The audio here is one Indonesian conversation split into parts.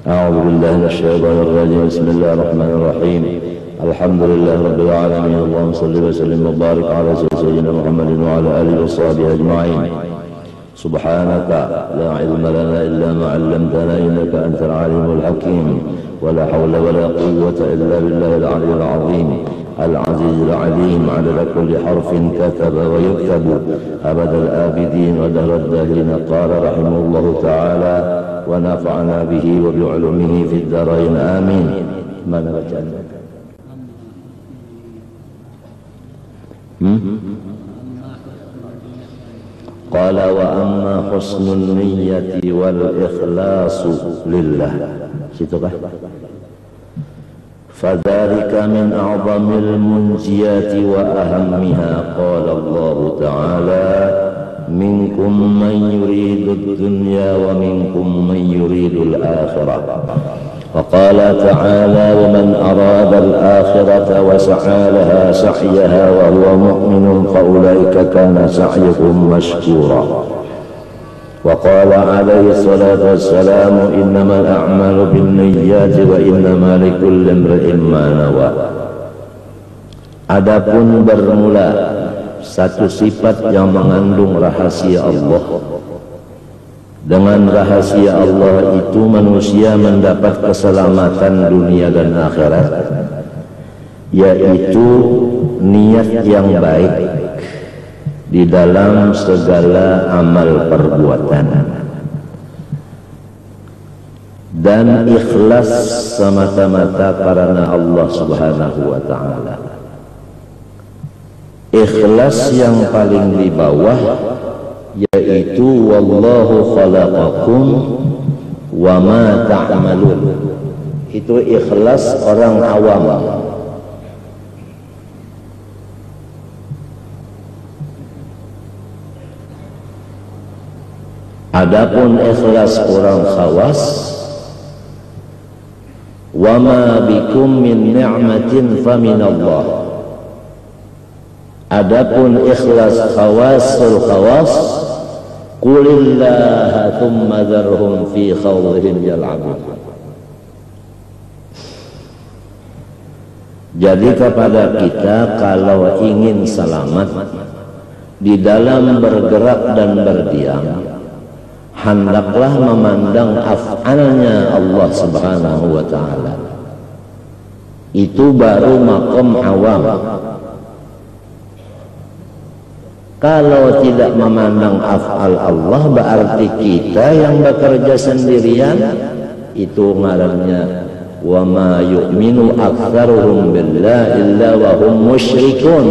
أعوذ بالله من الشيطان الرجيم. بسم الله الرحمن الرحيم. الحمد لله رب العالمين. اللهم صل وسلم وبارك على سيدنا محمد وعلى آله وصحبه أجمعين. سبحانك لا علم لنا إلا ما علمتنا إنك أنت العليم الحكيم. ولا حول ولا قوة إلا بالله العلي العظيم العزيز العليم. عدد كل حرف كتب ويكتب أبد الآبدين ودهر الداهرين. قال رحمه الله تعالى ونفعنا به وبعلومه في الدارين آمين. ما نرجعنا قال وأما حسن النية والإخلاص لله فذلك من أعظم المنجيات وأهمها. قال الله تعالى منكم من يريد الدنيا ومنكم من يريد الآخرة. وقال تعالى ومن أراد الآخرة وسعى لها سعيها وهو مؤمن فأولئك كان سعيهم مشكورا. وقال عليه الصلاة والسلام إنما الأعمال بالنيات وإنما لكل امرئ ما نوى. Adapun bermula satu sifat yang mengandung rahasia Allah. Dengan rahasia Allah itu manusia mendapat keselamatan dunia dan akhirat, yaitu niat yang baik di dalam segala amal perbuatan dan ikhlas semata-mata karena Allah Subhanahu wa ta'ala. Ikhlas yang paling di bawah yaitu wallahu khalaqakum wa ma ta'malun. Itu ikhlas orang awam. Adapun ikhlas orang khawas, wa ma bikum min ni'matin fa min Allah. Adapun ikhlas khawasul khawas, qulillaha thumma dharhum fi khawdihim yal'abun. Jadi kepada kita kalau ingin selamat di dalam bergerak dan berdiam, hendaklah memandang af'alnya Allah Subhanahu wa ta'ala. Itu baru maqam awam. Kalau tidak memandang af'al Allah berarti kita yang bekerja sendirian. Itu ngarannya wa ma yu'minu aktsaruhum billahi illa wa hum musyrikun,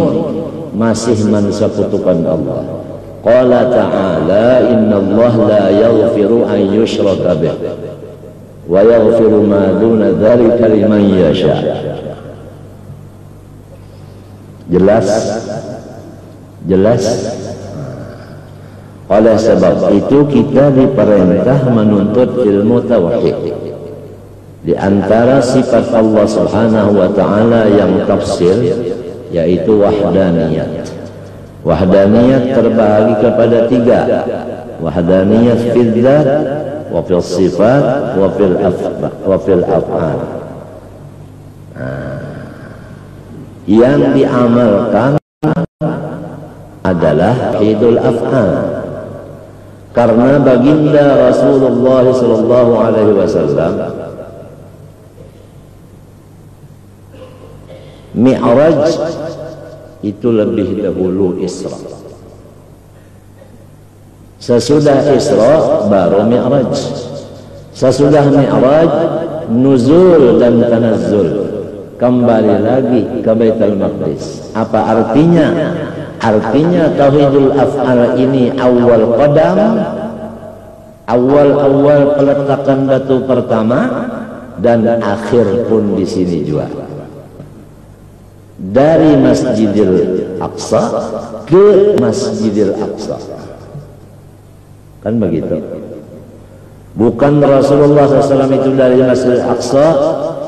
masih mensekutukan Allah. Qala ta'ala inna Allah la yaghfiru an yushraka bih wa yaghfiru ma duna dzalika liman yasha. Jelas? Jelas? Oleh sebab itu kita diperintah menuntut ilmu tauhid. Di antara sifat Allah Subhanahu wa ta'ala yang tafsir yaitu wahdaniyat. Wahdaniyat terbagi kepada tiga. Wahdaniyat fil dzat wa fil sifat wa fil af'al. Yang diamalkan adalah hidul af'al, karena baginda Rasulullah sallallahu alaihi wasallam Mi'raj itu lebih dahulu Isra. Sesudah Isra baru Mi'raj. Sesudah Mi'raj nuzul dan tanazzul, kembali lagi ke Baitul Maqdis. Apa artinya? Artinya tauhidul af'al ini awal qadam, awal peletakan batu pertama, dan akhir pun di sini juga. Dari Masjidil Aqsa ke Masjidil Aqsa, kan begitu. Bukan Rasulullah SAW itu dari Masjidil Aqsa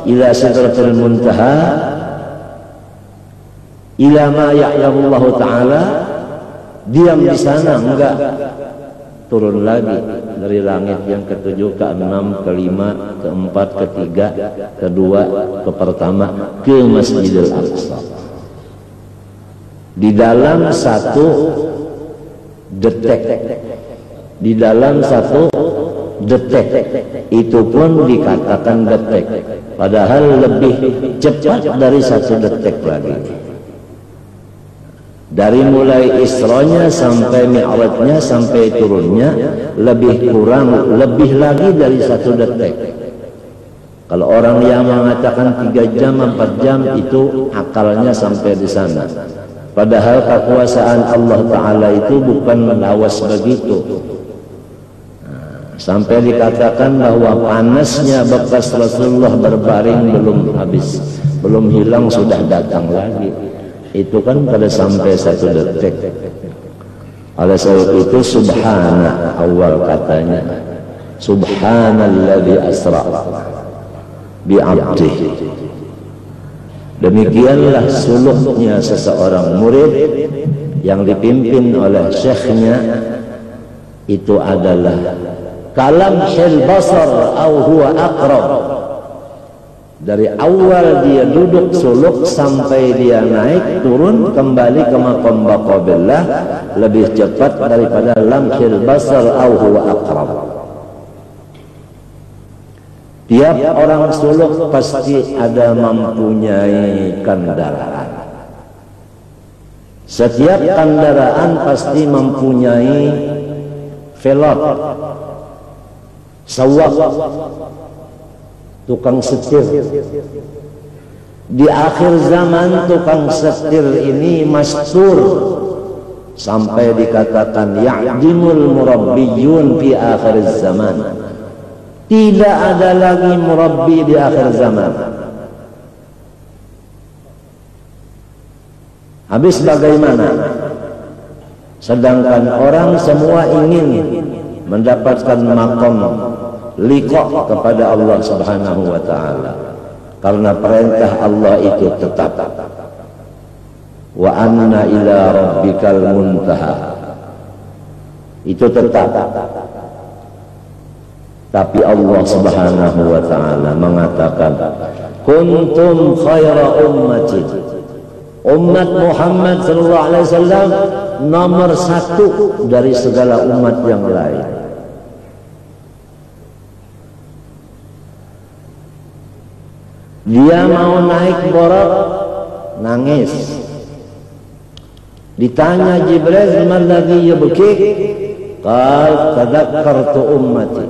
ila Sidratul Muntaha ila ma ya'lamullahu ta'ala, diam di sana, enggak. turun lagi dari langit yang ketujuh, ke-6, ke-5, ke-4, ke-3, ke-2, ke pertama, ke Masjidil Aqsa. Di dalam satu detik, di dalam satu detik, itu pun dikatakan detik, padahal lebih cepat dari satu detik lagi. Dari mulai Isra'nya sampai Mi'rajnya sampai turunnya lebih kurang, lebih lagi dari satu detik. Kalau orang yang mengatakan 3 jam, 4 jam itu akalnya sampai di sana. Padahal kekuasaan Allah Ta'ala itu bukan lawas begitu. Sampai dikatakan bahwa panasnya bekas Rasulullah berbaring belum habis, belum hilang sudah datang lagi. Itu kan pada sampai satu detik. Oleh sebab itu subhana awal katanya, subhanalladzi asra bi'abdihi. Demikianlah suluknya seseorang murid yang dipimpin oleh syekhnya, itu adalah kalam hil basar au huwa aqrab. Dari awal dia duduk suluk sampai dia naik turun kembali ke maqam baqabillah lebih cepat daripada lamhil basar au huwa aqrab. Tiap orang suluk pasti ada mempunyai kendaraan. Setiap kendaraan pasti mempunyai velg, sawak, tukang setir. Di akhir zaman tukang setir ini mastur sampai dikatakan ya'dimul murabbiyun fi akhir zaman. Tidak ada lagi murabbi di akhir zaman. Habis bagaimana? Sedangkan orang semua ingin mendapatkan maqam liqa kepada Allah Subhanahu wa ta'ala, karena perintah Allah itu tetap, wa anna ila rabbikal muntaha, itu tetap. Tapi Allah Subhanahu wa ta'ala mengatakan kuntum khaira ummati, umat Muhammad sallallahu alaihi wasallam nomor 1 dari segala umat yang lain. Dia mau naik Buraq, nangis. Ditanya Jibril, "Man ladzi yubkik?" Qal, "Tadakkartu ummati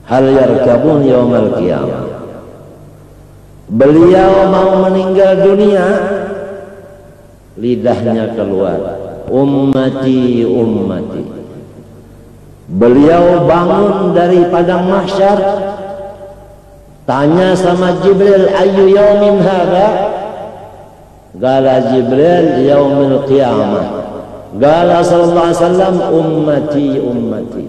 hal yarkabun yaumal qiyamah." Beliau mau meninggal dunia, lidahnya keluar, ummati ummati. Beliau bangun dari padang mahsyar, tanya sama Jibril, "Ayyu yaumin hadha?" Qala Jibril, "Yaumil qiyamah." Qala sallallahu alaihi wasallam, "Ummati ummati."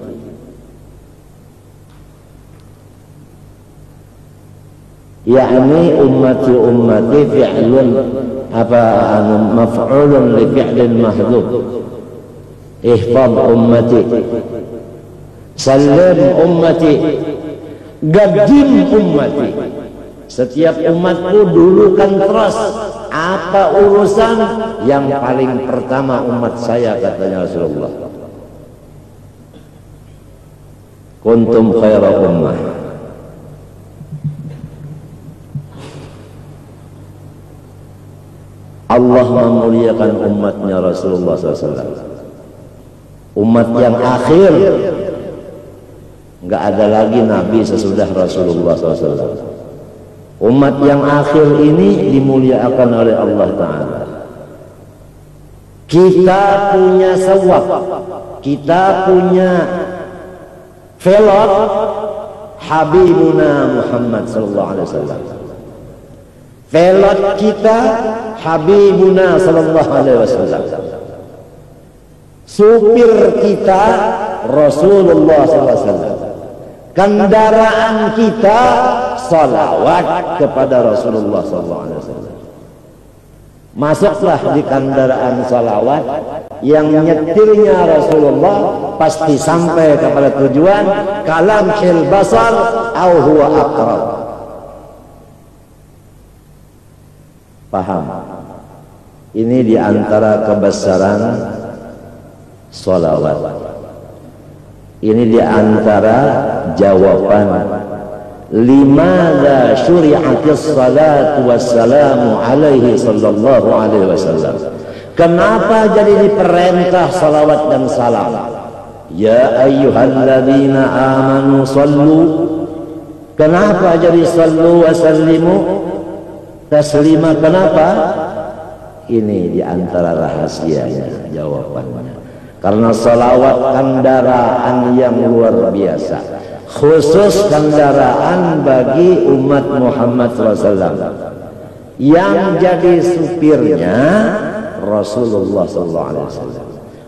Yani ummati ummati fi'lun maf'ulun li fi'lin mahdhuf. Ihfaz ummati, sallim ummati, gadim ummati. Setiap umatku dulukan terus. Apa urusan? Yang paling pertama umat saya, katanya Rasulullah. Kuntum khaira ummah. Allah memuliakan umatnya Rasulullah SAW. Umat yang akhir, nggak ada lagi Nabi sesudah Rasulullah SAW. Umat yang akhir ini dimuliakan oleh Allah Ta'ala. Kita punya sawab, kita punya velog, Habibuna Muhammad sallallahu alaihi wasallam. Velog kita Habibuna sallallahu alaihi wasallam. Supir kita Rasulullah sallallahu alaihi wasallam. Kendaraan kita salawat kepada Rasulullah sallallahu alaihi wasallam. Masuklah di kendaraan salawat yang nyetirnya Rasulullah, pasti sampai kepada tujuan. Kalamhil basar au huwa aqrab. Paham? Ini di antara kebesaran salawat. Ini di antara jawaban limadza syuri'atis salatu wassalamu alaihi sallallahu alaihi wasallam. Kenapa jadi diperintah salawat dan salam? Ya ayyuhalladzina amanu sallu. Kenapa jadi sallu wa sallimu taslima? Kenapa? Ini di antara rahasianya jawabannya. Karena salawat kendaraan yang luar biasa, khusus kendaraan bagi umat Muhammad SAW. Yang jadi supirnya Rasulullah SAW.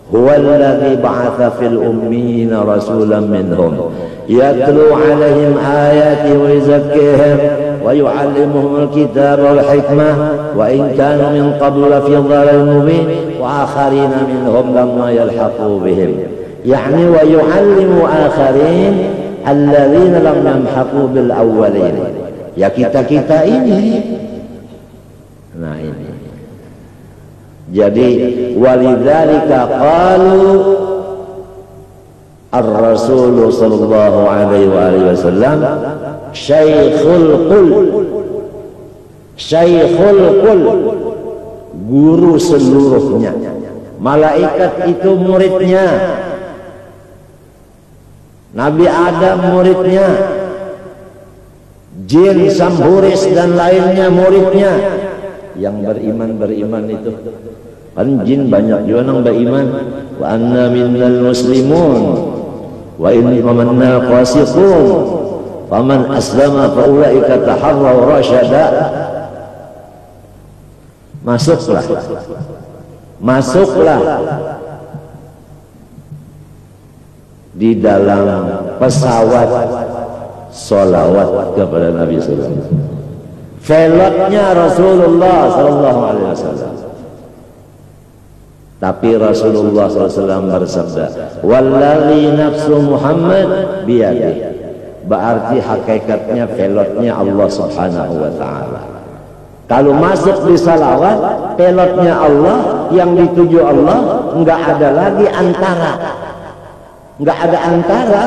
Huwallazi ba'atha fil ummiyina rasulan minhum yatlu 'alaihim ayati wa yuzakkihim wa yu'allimuhumul kitaba wal hikmah wa in kanu min qablu lafi dhalalin mubin wa akharina minhum lamma yalhaqu bihim, yani wa yu'allimu akharin alladzina lam yamhaqu bil awwalin. Ya kita-kita ini. Nah ini. Jadi walidzalika qalu ar-rasul sallallahu alaihi wasallam syaikhul qul, guru seluruhnya. Malaikat itu muridnya, Nabi Adam muridnya, jin, samhuris dan lainnya muridnya. Yang beriman itu kan jin banyak juga yang beriman. Wa anna minnal muslimun wa inna manna qasiqun faman aslama fa ulaika taharraw rasyada. Masuklah di dalam pesawat sholawat kepada Nabi sallallahu alaihi wasallam. Velotnya Rasulullah sallallahu alaihi wasallam. Tapi Rasulullah SAW bersabda, wallazi nafsu Muhammad biyadihi. Berarti hakikatnya velotnya Allah Subhanahu wa taala. Kalau masuk di salawat, velotnya Allah, yang dituju Allah, enggak ada lagi antara. Enggak ada antara,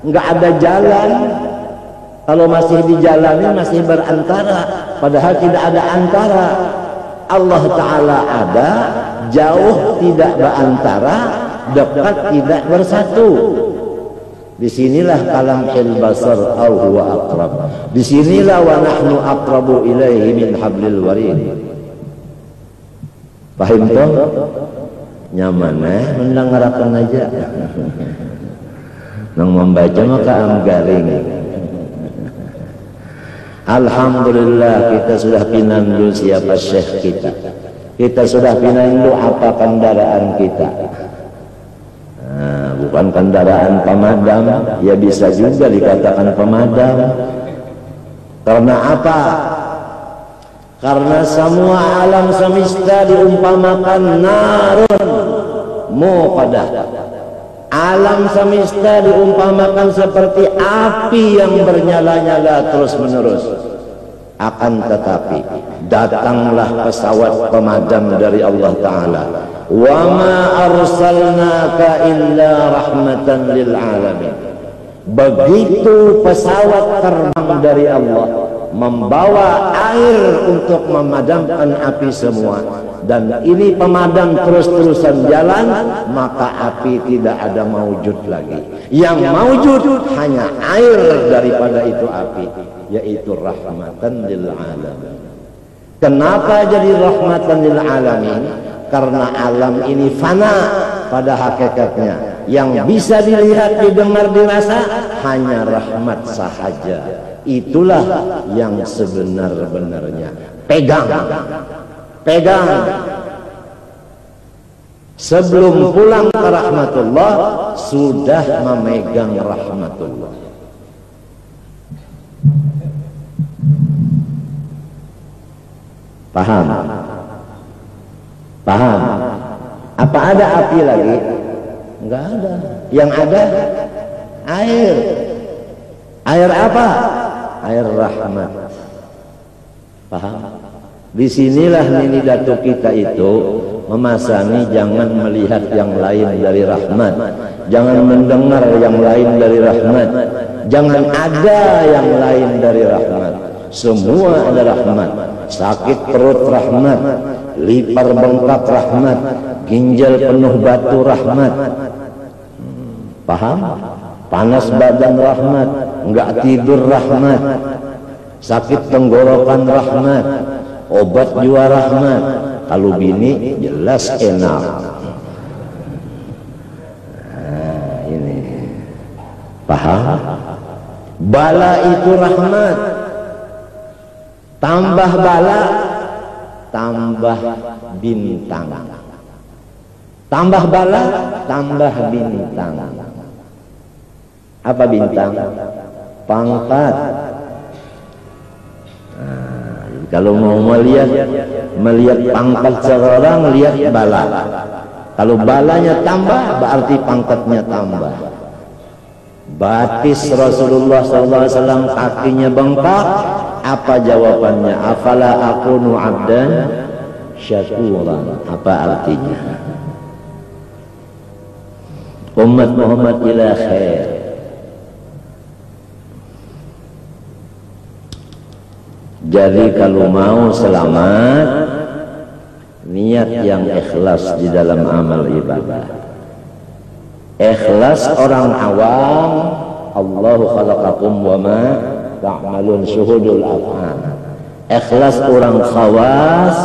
enggak ada jalan. Kalau masih dijalani masih berantara, padahal tidak ada antara. Allah Ta'ala ada, jauh tidak berantara, dekat tidak bersatu. Disinilah kalamhil basar au huwa aqrab. Disinilah wa nahnu aqrabu ilaihi min hablil warid. Paham toh? Nyaman mendengarkan aja. Nang membaca maka garing. Alhamdulillah kita sudah pinandu siapa syekh kita. Kita sudah pinandu apa kendaraan kita. Nah, bukan kendaraan pemadam, ya bisa juga dikatakan pemadam. Karena apa? Karena semua alam semesta diumpamakan narun muqadah. Alam semesta diumpamakan seperti api yang bernyala-nyala terus-menerus. Akan tetapi datanglah pesawat pemadam dari Allah Ta'ala. Wa ma arsalnaka illa rahmatan lil alamin. Begitu pesawat terbang dari Allah, membawa air untuk memadamkan api semua, dan ini pemadam terus-terusan jalan, maka api tidak ada maujud lagi. Yang maujud hanya air daripada itu api, yaitu rahmatan lil alamin. Kenapa jadi rahmatan lil alamin? Karena alam ini fana pada hakikatnya. Yang bisa dilihat, didengar, dirasa hanya rahmat sahaja. Itulah yang sebenar-benarnya. Pegang. Sebelum pulang ke rahmatullah, sudah memegang rahmatullah. Paham? ada api lagi? Enggak ada. Yang ada air. Air apa? Air rahmat. Paham? Disinilah nini datuk kita itu memasani jangan melihat yang lain dari rahmat, jangan mendengar yang lain dari rahmat, jangan ada yang lain dari rahmat. Semua ada rahmat. Sakit perut rahmat, lipar bengkak rahmat, ginjal penuh batu rahmat. Paham? Panas badan rahmat, enggak tidur rahmat, sakit tenggorokan rahmat, obat juga rahmat. Kalau bini jelas enak. Nah, ini paham? Bala itu rahmat. Tambah bala, tambah bintang. Tambah bala, tambah bintang. Apa bintang? Pangkat. Nah, kalau mau melihat pangkat seorang, lihat bala. Kalau balanya tambah, berarti pangkatnya tambah. Batis Rasulullah SAW kakinya bengkak. Apa jawabannya? Afala akunu abdan syakuran. Apa artinya? Umat Muhammad ila khair. Jadi kalau mau selamat, niat yang ikhlas di dalam amal ibadah. Ikhlas orang awam, Allahu khalaqakum wa ma ta'malun syuhudul af'al. Ikhlas orang khawas,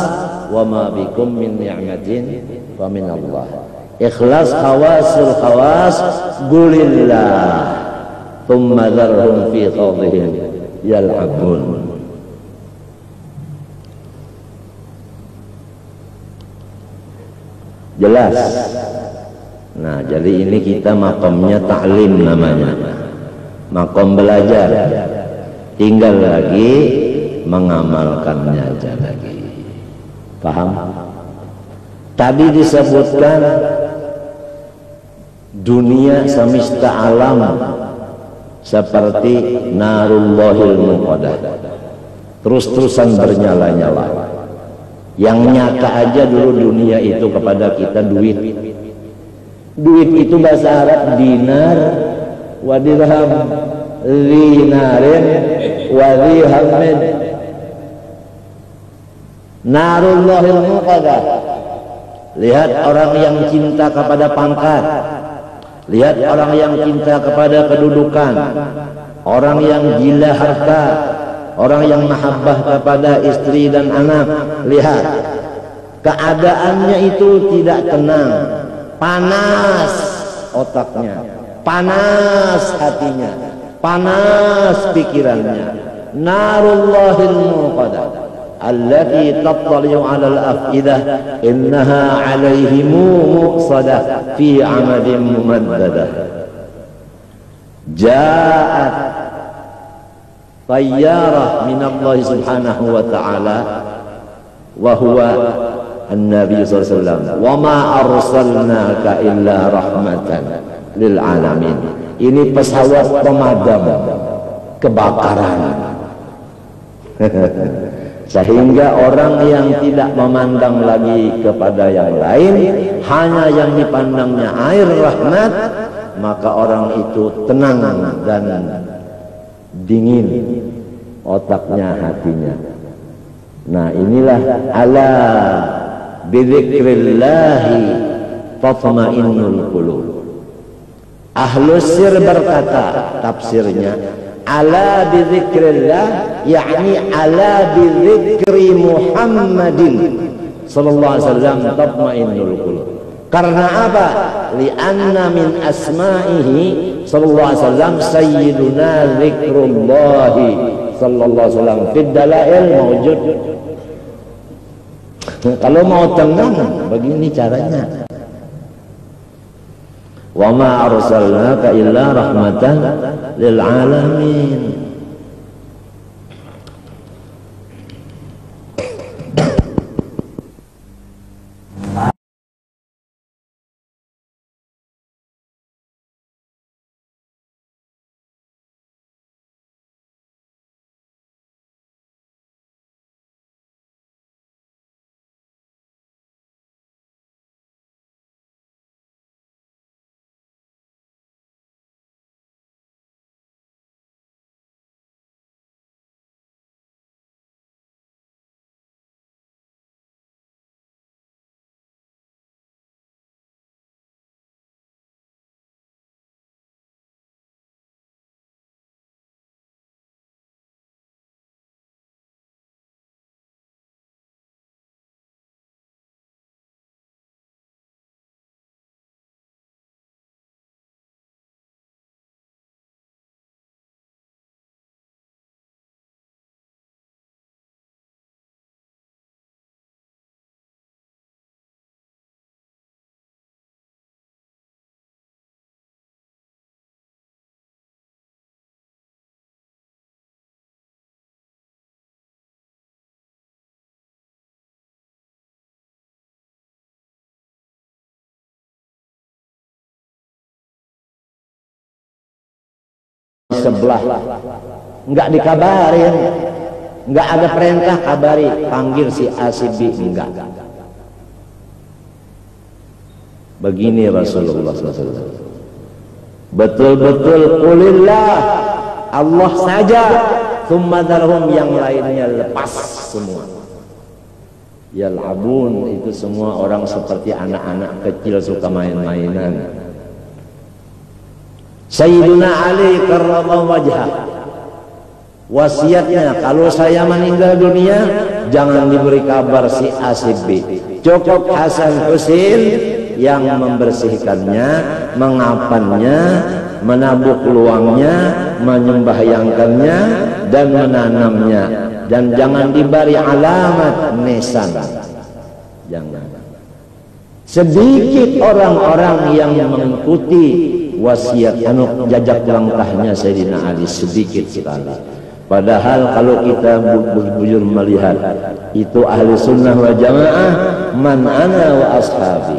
wa ma bikum min ni'matin fa min Allah. Ikhlas khawasul khawas, qulillah thumma dharhum fi khawdihim yal'abun. Jelas. Nah, jadi ini kita makomnya ta'lim namanya, makom belajar. Tinggal lagi mengamalkannya aja lagi. Paham? Tadi disebutkan dunia semesta alam seperti narullahil muqadah, terus-terusan bernyala-nyala. Yang nyata aja dulu dunia itu kepada kita duit. Duit itu bahasa Arab dinar wa dirham, dinarin wa dirhamin. Narullahil muqadah. Lihat orang yang cinta kepada pangkat, lihat orang yang cinta kepada kedudukan, orang yang gila harta, orang yang mahabbah kepada istri dan anak. Lihat keadaannya itu tidak tenang, panas otaknya, panas hatinya, panas pikirannya. Narullahil muqadah allati tattali'u 'alal afidah innaha 'alaihim muqsadah fi 'amadin mumaddadah. Ja'at tayyarah minallah subhanahu wa ta'ala wa huwa an-nabi sallallahu alaihi wasallam wa ma arsalnaka illa rahmatan lil alamin. Ini pesawat pemadam kebakaran. Sehingga orang yang tidak memandang lagi kepada yang lain, hanya yang dipandangnya air rahmat, maka orang itu tenang dan dingin otaknya, hatinya. Nah, inilah ala bidzikrillahi tatma'innul qulub. Ahlus sir berkata, tafsirnya ala bidzikrillah, yakni ala bidzikri Muhammadin sallallahu alaihi wasallam tatma'innul qulub. Karena apa? Li'anna min asma'ihi sallallahu alaihi wasallam sayyiduna zikrullahi sallallahu alaihi wasallam fid dalail mawjud. Kalau mau tenang begini caranya. Wa ma arsalnaka illa rahmatan lil alamin. sebelah, nggak dikabarin, nggak ada perintah kabari, panggil si A si B, enggak. Begini Rasulullah SAW. Betul-betul qulillah, Allah saja, tsumma darhum, yang lainnya lepas semua. Yal'abun, itu semua orang seperti anak-anak kecil suka main-mainan. Sayyiduna Ali karramallahu wajhah, wasiatnya kalau saya meninggal dunia jangan diberi kabar si A si B, cukup Hasan Husain yang membersihkannya, mengapannya, menabuk luangnya, menyembahyangkannya, dan menanamnya, dan jangan diberi alamat nisan. Jangan. Sedikit orang-orang yang mengikuti wasiat jajak langkahnya Sayyidina Ali, sedikit sekali. Padahal kalau kita bujur melihat, itu ahli sunnah wal jamaah, man ana wa ashabi.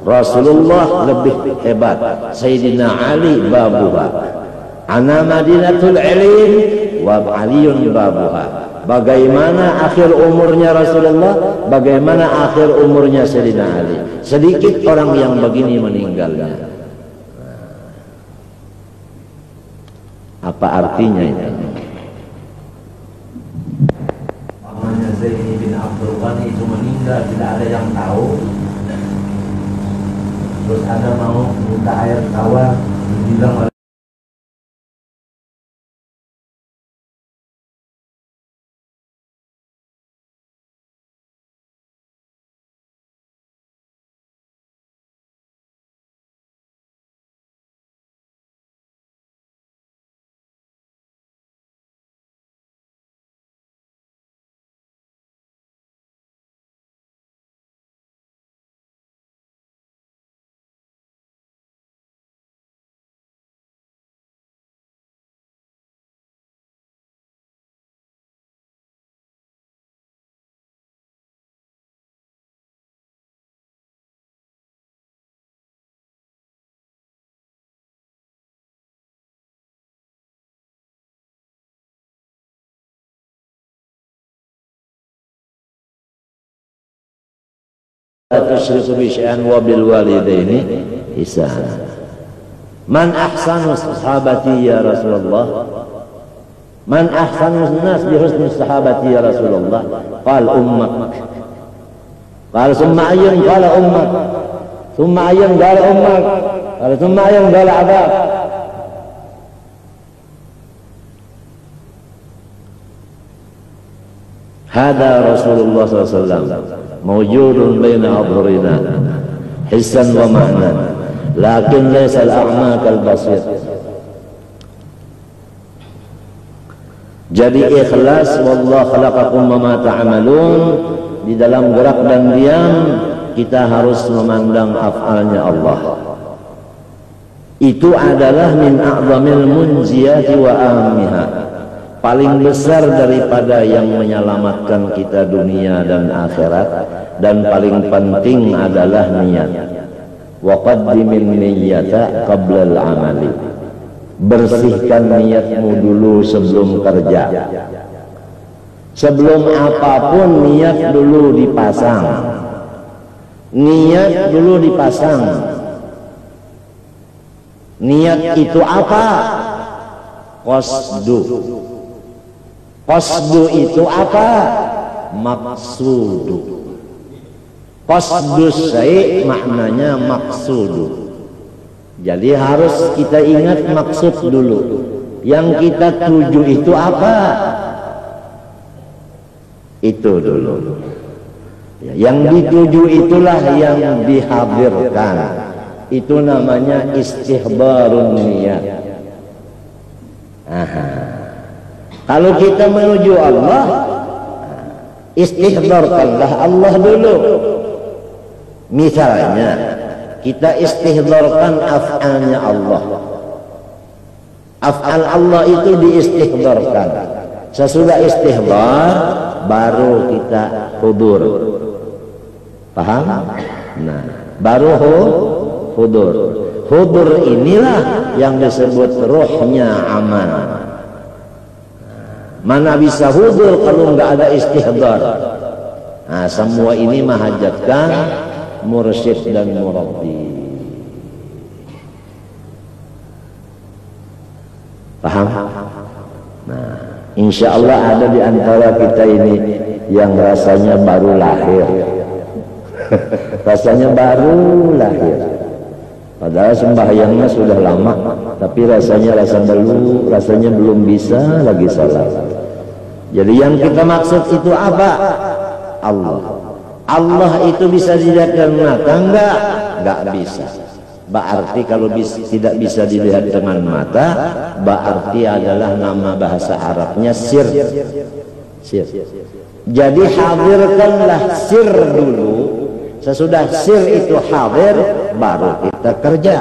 Rasulullah lebih hebat, Sayyidina Ali babuha, ana madinatul ilm wa aliyun babuha. Bagaimana akhir umurnya Rasulullah, bagaimana akhir umurnya Sayyidina Ali. Sedikit orang yang begini meninggalnya. Apa artinya itu? Pamannya Zaini bin Abdul Ghani itu meninggal, tidak ada yang tahu. Terus ada mau minta air tawar, dibilang oleh tusyriku bi syai'an wa bil walidaini ihsana. Man ahsanu sahabati ya Rasulullah? Man ahsanu nas bi husni sahabati ya Rasulullah? Qal ummak. Qal summa ayyan qala ummak. Summa ayyan qala ummak. Qal summa ayyan qala abak. Hada Rasulullah SAW موجود بين أظهرنا حسا ومعنى لكن ليس الأعمى كالبصير. Jadi ikhlas, wallah khalaqakum wa ma ta'malun, di dalam gerak dan diam kita harus memandang af'alnya Allah. Itu adalah min a'zamil munjiyati wa ammiha, paling besar daripada yang menyelamatkan kita dunia dan akhirat, dan paling penting adalah niat. Wa qaddimin niyyata qabla al-amali, bersihkan niatmu dulu sebelum kerja. Sebelum apapun niat dulu dipasang. Niat dulu dipasang. Niat itu apa? Qasdu. Qasdu itu apa? Maksudu. Qasdu syai' maknanya maksudu. Jadi harus kita ingat maksud dulu. Yang kita tuju itu apa? Itu dulu. Yang dituju itulah yang dihadirkan. Itu namanya istihbarun niyat. Kalau kita menuju Allah, istihdarkanlah Allah dulu. Misalnya kita istihdarkan af'alnya Allah. Af'al Allah itu diistihdarkan. Sesudah istihdar baru kita hudur. Paham? Nah, baru hudur. Hudur inilah yang disebut ruhnya amal. Mana bisa hudur kalau nggak ada istihdar? Nah, semua ini menghajatkan mursyid dan murabbi. Paham? Nah, insya Allah ada di antara kita ini yang rasanya baru lahir. Rasanya baru lahir. Padahal sembahyangnya sudah lama, tapi rasanya belum bisa lagi salat. Jadi yang kita maksud itu apa? Allah. Allah itu bisa dilihat dengan mata? Enggak bisa. Berarti kalau tidak bisa dilihat dengan mata, berarti adalah nama bahasa Arabnya sir. Sir. Jadi hadirkanlah sir dulu. Sesudah sir itu hadir, baru kita kerja.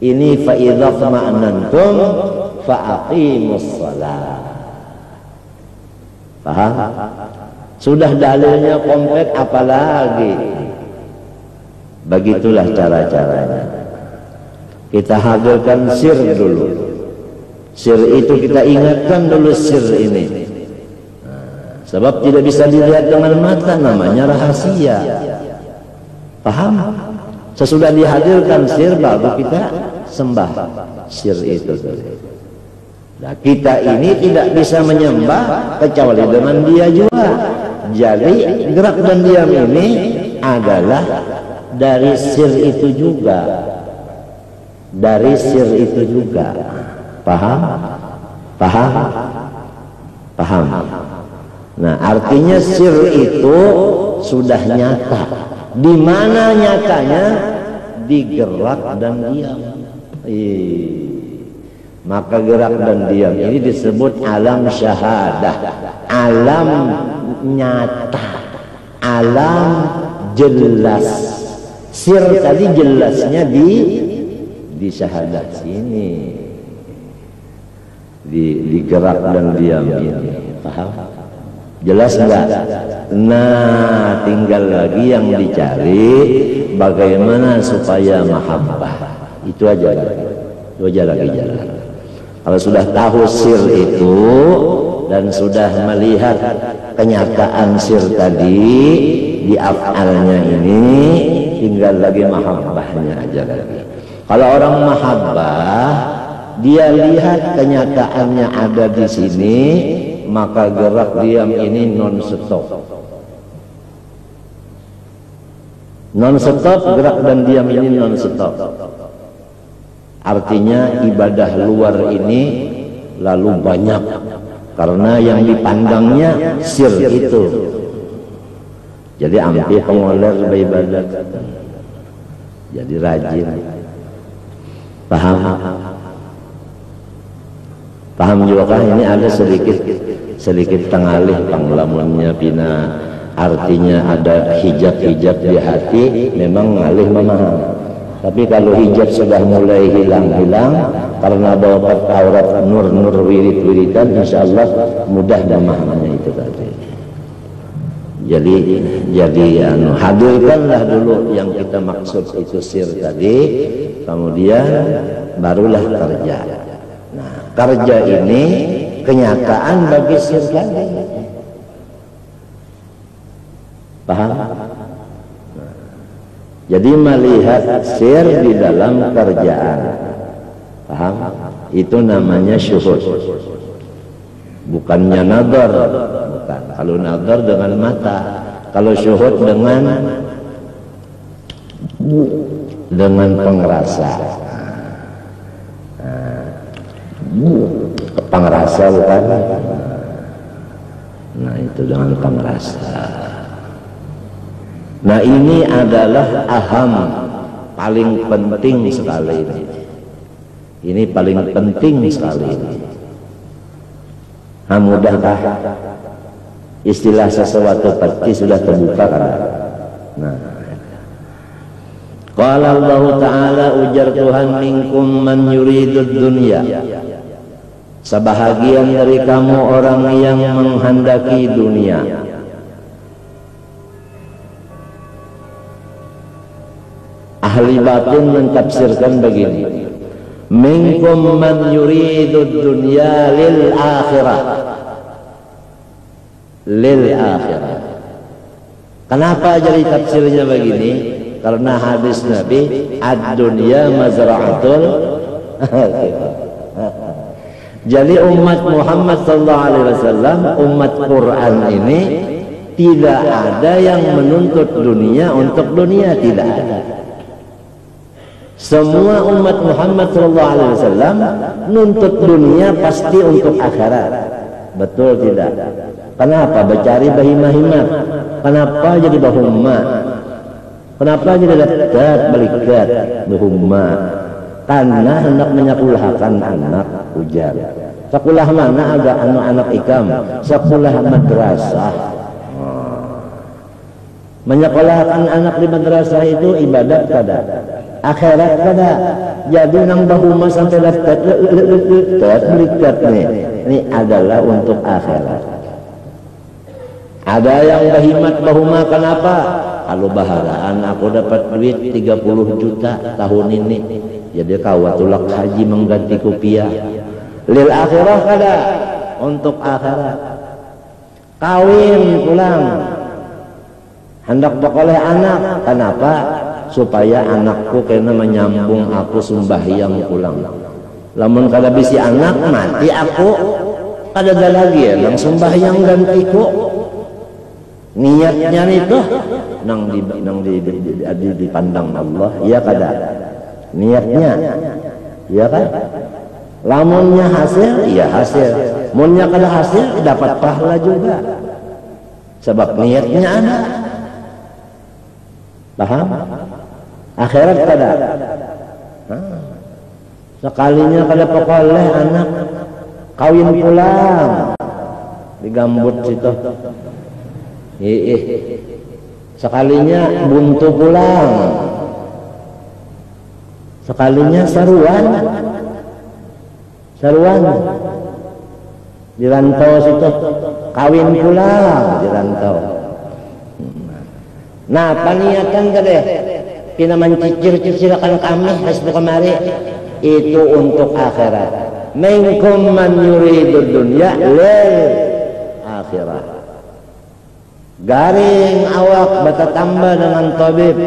Ini fa idza ma'nantum fa aqimus shalah. Paham? Sudah dalilnya komplit, apalagi? Begitulah cara-caranya. Kita hadirkan sir dulu. Sir itu kita ingatkan dulu sir ini. Sebab tidak bisa dilihat dengan mata, namanya rahasia. Paham? Sesudah dihadirkan sir, baru kita sembah sir itu. Nah, kita ini tidak bisa menyembah kecuali dengan dia juga. Jadi gerak dan diam ini adalah dari sir itu juga. Dari sir itu juga. Paham? Paham? Paham? Nah, artinya sir itu sudah nyata. Di mana nyatanya? Di gerak dan diam. Maka gerak dan diam ini disebut alam syahadah, alam nyata, alam jelas. Sir tadi jelasnya di syahadat sini, di gerak dan diam ini. Paham? Jelas enggak? Nah, tinggal lagi yang dicari bagaimana supaya mahabbah. Itu aja lagi jalan. Kalau sudah tahu sir itu dan sudah melihat kenyataan sir tadi di af'alnya ini, tinggal lagi mahabbahnya aja lagi. Kalau orang mahabbah, dia lihat kenyataannya ada di sini, maka gerak diam ini non stop. Non stop, gerak dan diam ini non stop. Artinya ibadah luar ini lalu banyak, karena yang dipandangnya sir itu. Jadi ambil pengoler beribadat, jadi rajin. Paham? Paham juga kan? Ini ada sedikit tengalih panglamunnya pina. Artinya ada hijab-hijab di hati, memang ngalih memaham. Tapi kalau hijab sudah mulai hilang-hilang karena bawa aurat nur wirid-wiridan, insyaallah mudah memahaminya itu tadi. Jadi hadirkanlah dulu yang kita maksud itu sir tadi, kemudian barulah kerja. Nah, kerja ini kenyataan bagi sir tadi. Paham? Jadi melihat sir di dalam kerjaan. Paham? Itu namanya syuhud. Bukannya nazar, bukan. Kalau nazar dengan mata, kalau syuhud dengan pengerasa. Pengerasa bukan? Nah, itu dengan pengerasa. Nah, ini adalah aham, paling penting sekali ini. Ini paling penting sekali ini. Nah, mudahkah? Istilah sesuatu pasti sudah terbuka kan? Nah, qala Allah Ta'ala, ujar Tuhan, minkum man yuridud dunya. Sebahagian dari kamu orang yang menghendaki dunia. ahli batin mentafsirkan begini, minkum man yuridud dunya lil akhirah. Lil akhirah. Kenapa jadi tafsirnya begini? Karena hadis Nabi, ad-dunya mazra'atul akhirah. Jadi umat Muhammad sallallahu alaihi wasallam, umat Quran ini tidak ada yang menuntut dunia untuk dunia, tidak ada. Semua umat Muhammad sallallahu alaihi wasallam nuntut dunia pasti untuk akhirat. Betul tidak? Kenapa? Bercari bahimah-himah. Kenapa jadi bahumma? Kenapa jadi dekat belikat bahumma? Karena hendak menyekolahkan anak ujar. Sekolah mana ada anak-anak ikam? Sekolah madrasah. Menyekolahkan anak di madrasah itu ibadat kada? Akhirat kada? Jadi nang bahuma sampai dekat belikat nih. Ini adalah untuk akhirat. Ada yang bahimat bahuma kenapa? Kalau baharaan aku dapat duit 30 juta tahun ini, jadi kawatulak haji mengganti kopiah. Lil akhirah kada? Untuk akhirat. Kawin pulang, hendak bekoleh anak. Kenapa? Supaya anakku kena menyambung aku sembahyang pulang. Lamun kada bisi anak mati aku, kada ada lagi ya nang sembahyang gantiku. Niatnya itu nang dipandang Allah, iya kada? Niatnya, iya kan? Lamunnya hasil, iya hasil. Munnya kada hasil, dapat pahala juga. Sebab niatnya ada. Paham? Akhirat kada? Sekalinya kada pekoleh anak, kawin pulang, digambut situ. Sekalinya buntu pulang, sekalinya saruan di rantau situ, kawin pulang di rantau. Nah, paniatan tadi pina mencicir-cicirkan kami hasbu kemari itu untuk akhirat. Minkum man yuridud dunya lil akhirah. Garing awak bata tambah dengan tabib,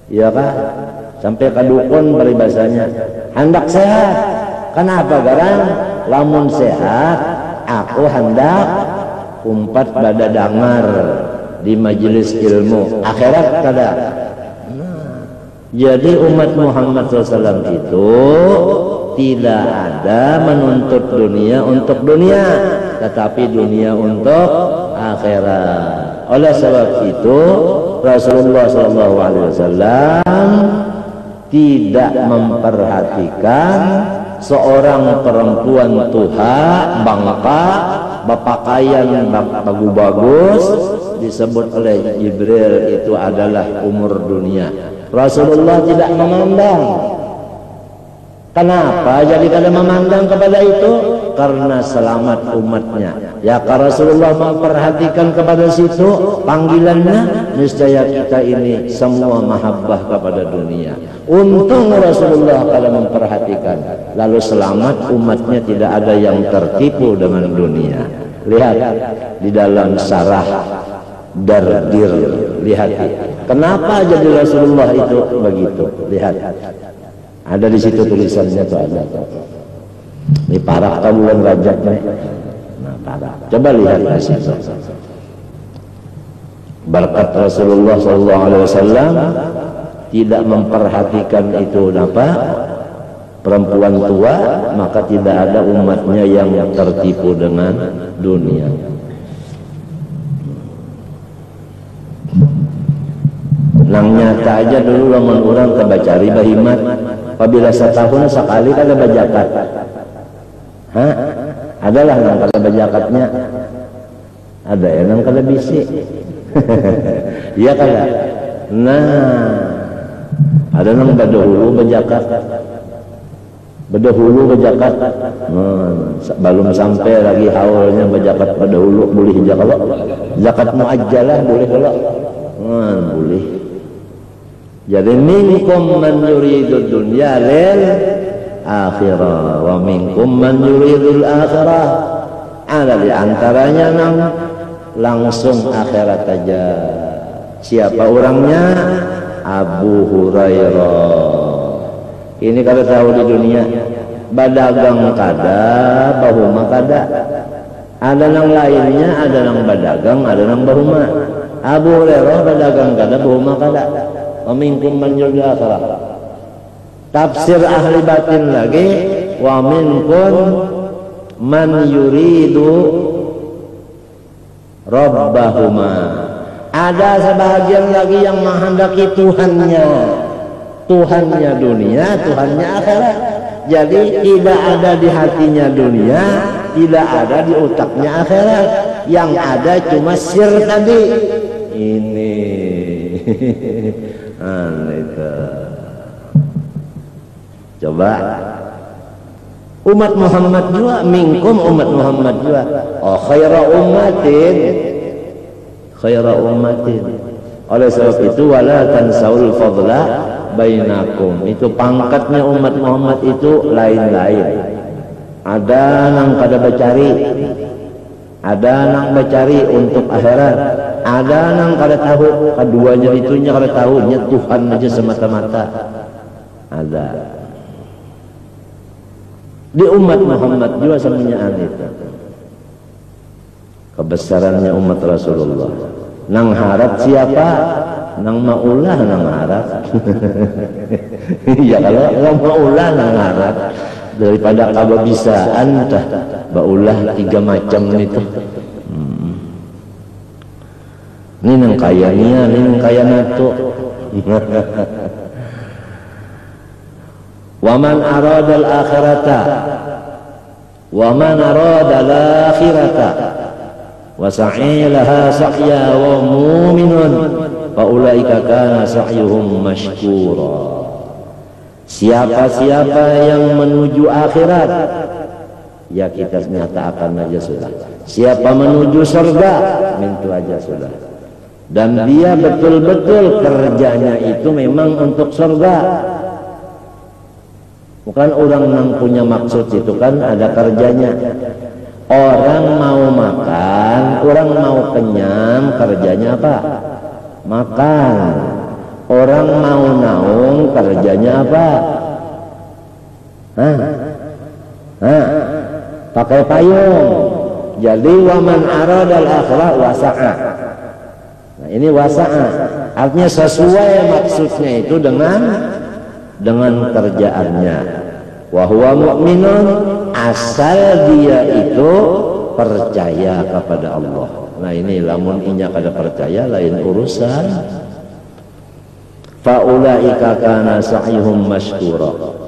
iya kan? Sampai ke dukun peribahasanya hendak sehat. Kenapa garang? Lamun sehat aku hendak umpat pada dangar di majelis ilmu akhirat kada. Jadi umat Muhammad SAW itu tidak ada menuntut dunia untuk dunia, tetapi dunia untuk akhirat. Oleh sebab itu Rasulullah SAW tidak memperhatikan seorang perempuan tuha bangka berpakaian bagus disebut oleh Jibril itu adalah umur dunia. Rasulullah tidak memandang. Kenapa jadi kada memandang kepada itu? Karena selamat umatnya. Ya, kalau Rasulullah memperhatikan kepada situ panggilannya, niscaya kita ini semua mahabbah kepada dunia. Untung Rasulullah kada memperhatikan, lalu selamat umatnya tidak ada yang tertipu dengan dunia. Lihat di dalam Sarah Dardir, lihat kenapa jadi Rasulullah itu begitu. Lihat, ada di situ tulisannya tuh ada. Ini parah bulan Rajab nih. Nah, parah. Coba lihat di situ. Berkat Rasulullah SAW tidak memperhatikan itu apa? Perempuan tua, maka tidak ada umatnya yang tertipu dengan dunia. Nang nyata aja dulu lamun orang kebacari bahimat apabila setahun sekali kada bajakat. Hah? Adalah nang kada bajakatnya. Ada ya nang kada bisi. Iya kada? Nah, ada nang badahulu bajakat. Badahulu bajakat. Belum sampai lagi haulnya bajakat badahulu boleh jakat. Zakat muajjalah boleh kalau. Boleh. Jadi minkum man yuridud dunya lil akhirah wa minkum man yuridul akhirah. Ada di antaranya yang langsung akhirat aja. Siapa orangnya? Abu Hurairah. Ini kalau tahu di dunia badagang kada, bahuma kada. Ada yang lainnya, ada yang badagang, ada yang bahuma. Abu Hurairah badagang kada, bahuma kada. Wa minkum man yuridul akhirah. Tafsir ahli batin lagi, wa minkum man yuridu rabbahuma. Ada sebagian lagi yang menghendaki Tuhannya dunia, Tuhannya akhirat. Jadi tidak ada di hatinya dunia, tidak ada di otaknya akhirat. Yang ada cuma sir tadi. Ini aneh. Coba umat Muhammad juga, minkum umat Muhammad juga. Oh khaira ummatin. Oleh sebab itu wala tansaul fadla bainakum. Itu pangkatnya umat Muhammad itu lain-lain. Ada nang kada bacari, ada nang bacari untuk akhirat, ada nang kada tahu. Keduanya itunya kada tahu, nya Tuhan aja semata-mata. Ada di umat Muhammad juga semuanya itu. Kebesarannya umat Rasulullah. Nang harap siapa? Nang maulah nang harap. Ya kalau nang maulah nang harap daripada kalau bisaan tah baulah 3 macam itu. Ini nang kayanya, ini nang kaya nato. Waman aradal akhirata waman aradal akhirata wa sa'ilaha sa'ya wa mu'minun fa ulaika kana sa'yuhum mashkura. Siapa-siapa yang menuju akhirat, ya kita nyatakan aja sudah. Siapa menuju surga, mintu aja sudah. Dan dia betul-betul kerjanya itu memang untuk surga. Bukan orang yang punya maksud itu kan ada kerjanya. Orang mau makan, orang mau kenyang, kerjanya apa? Makan. Orang mau naung, kerjanya apa? Pakai payung. Jadi waman aradal akhirah wasa'a. Nah, ini wasa'a. Artinya sesuai maksudnya itu dengan kerjaannya. Wa huwa mu'minun, asal dia itu percaya kepada Allah. Nah ini lamun inya kada percaya lain urusan. Fa ulaika kana sa'yuhum mashkura.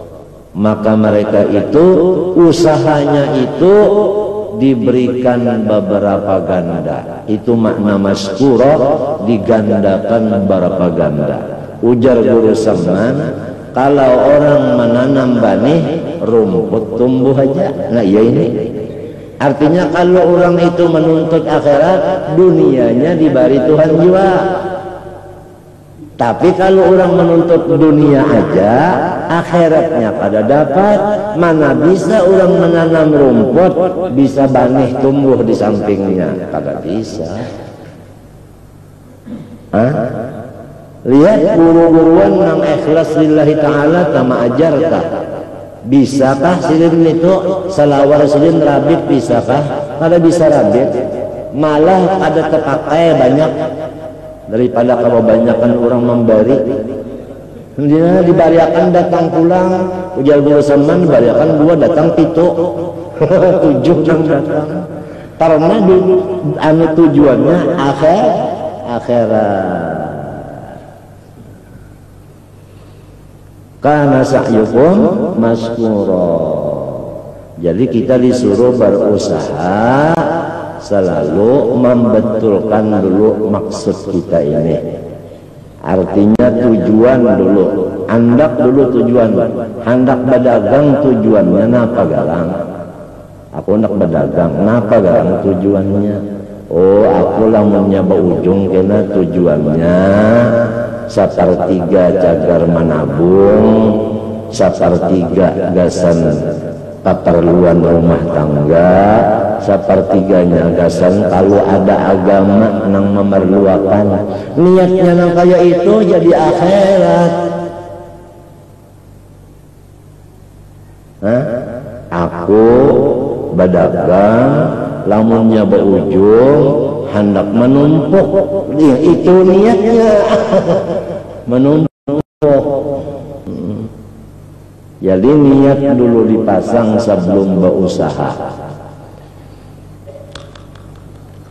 Maka mereka itu usahanya itu diberikan beberapa ganda. Itu makna mashkura, digandakan beberapa ganda. Ujar Guru Saman, kalau orang menanam benih, rumput tumbuh aja. Nah iya ini. Artinya kalau orang itu menuntut akhirat, dunianya diberi Tuhan juga. Tapi kalau orang menuntut dunia aja, akhiratnya pada dapat. Mana bisa orang menanam rumput, bisa benih tumbuh di sampingnya? Kada bisa. Lihat guru-guruan yang ikhlas lillahi ta'ala tama ajarkah? Bisakah silin itu selawar silin rabit bisakah? Kada bisa rabit. Malah ada terpakai banyak daripada kalau banyakkan orang memberi. Dia dibariakan datang pulang, ujar Guru Saman dibariakan 2 datang 7. 7 yang datang. Karena anu tujuannya akhirat. Kana sa'yukum mashkura. Jadi kita disuruh berusaha selalu membetulkan dulu maksud kita ini. Artinya tujuan dulu, hendak dulu tujuan. Hendak berdagang tujuannya napa galang? Aku hendak berdagang, napa galang tujuannya? Oh, aku lamunnya berujung kena tujuannya sapertiga cagar menabung, sapertiga gasan keperluan rumah tangga, sepertiganya gasan kalau ada agama nang memerlukan. Niatnya nang kaya itu jadi akhirat. Aku berdagang, lamunnya berujung hendak menumpuk, itu niatnya. Menumpuk. Jadi niat dulu dipasang sebelum berusaha.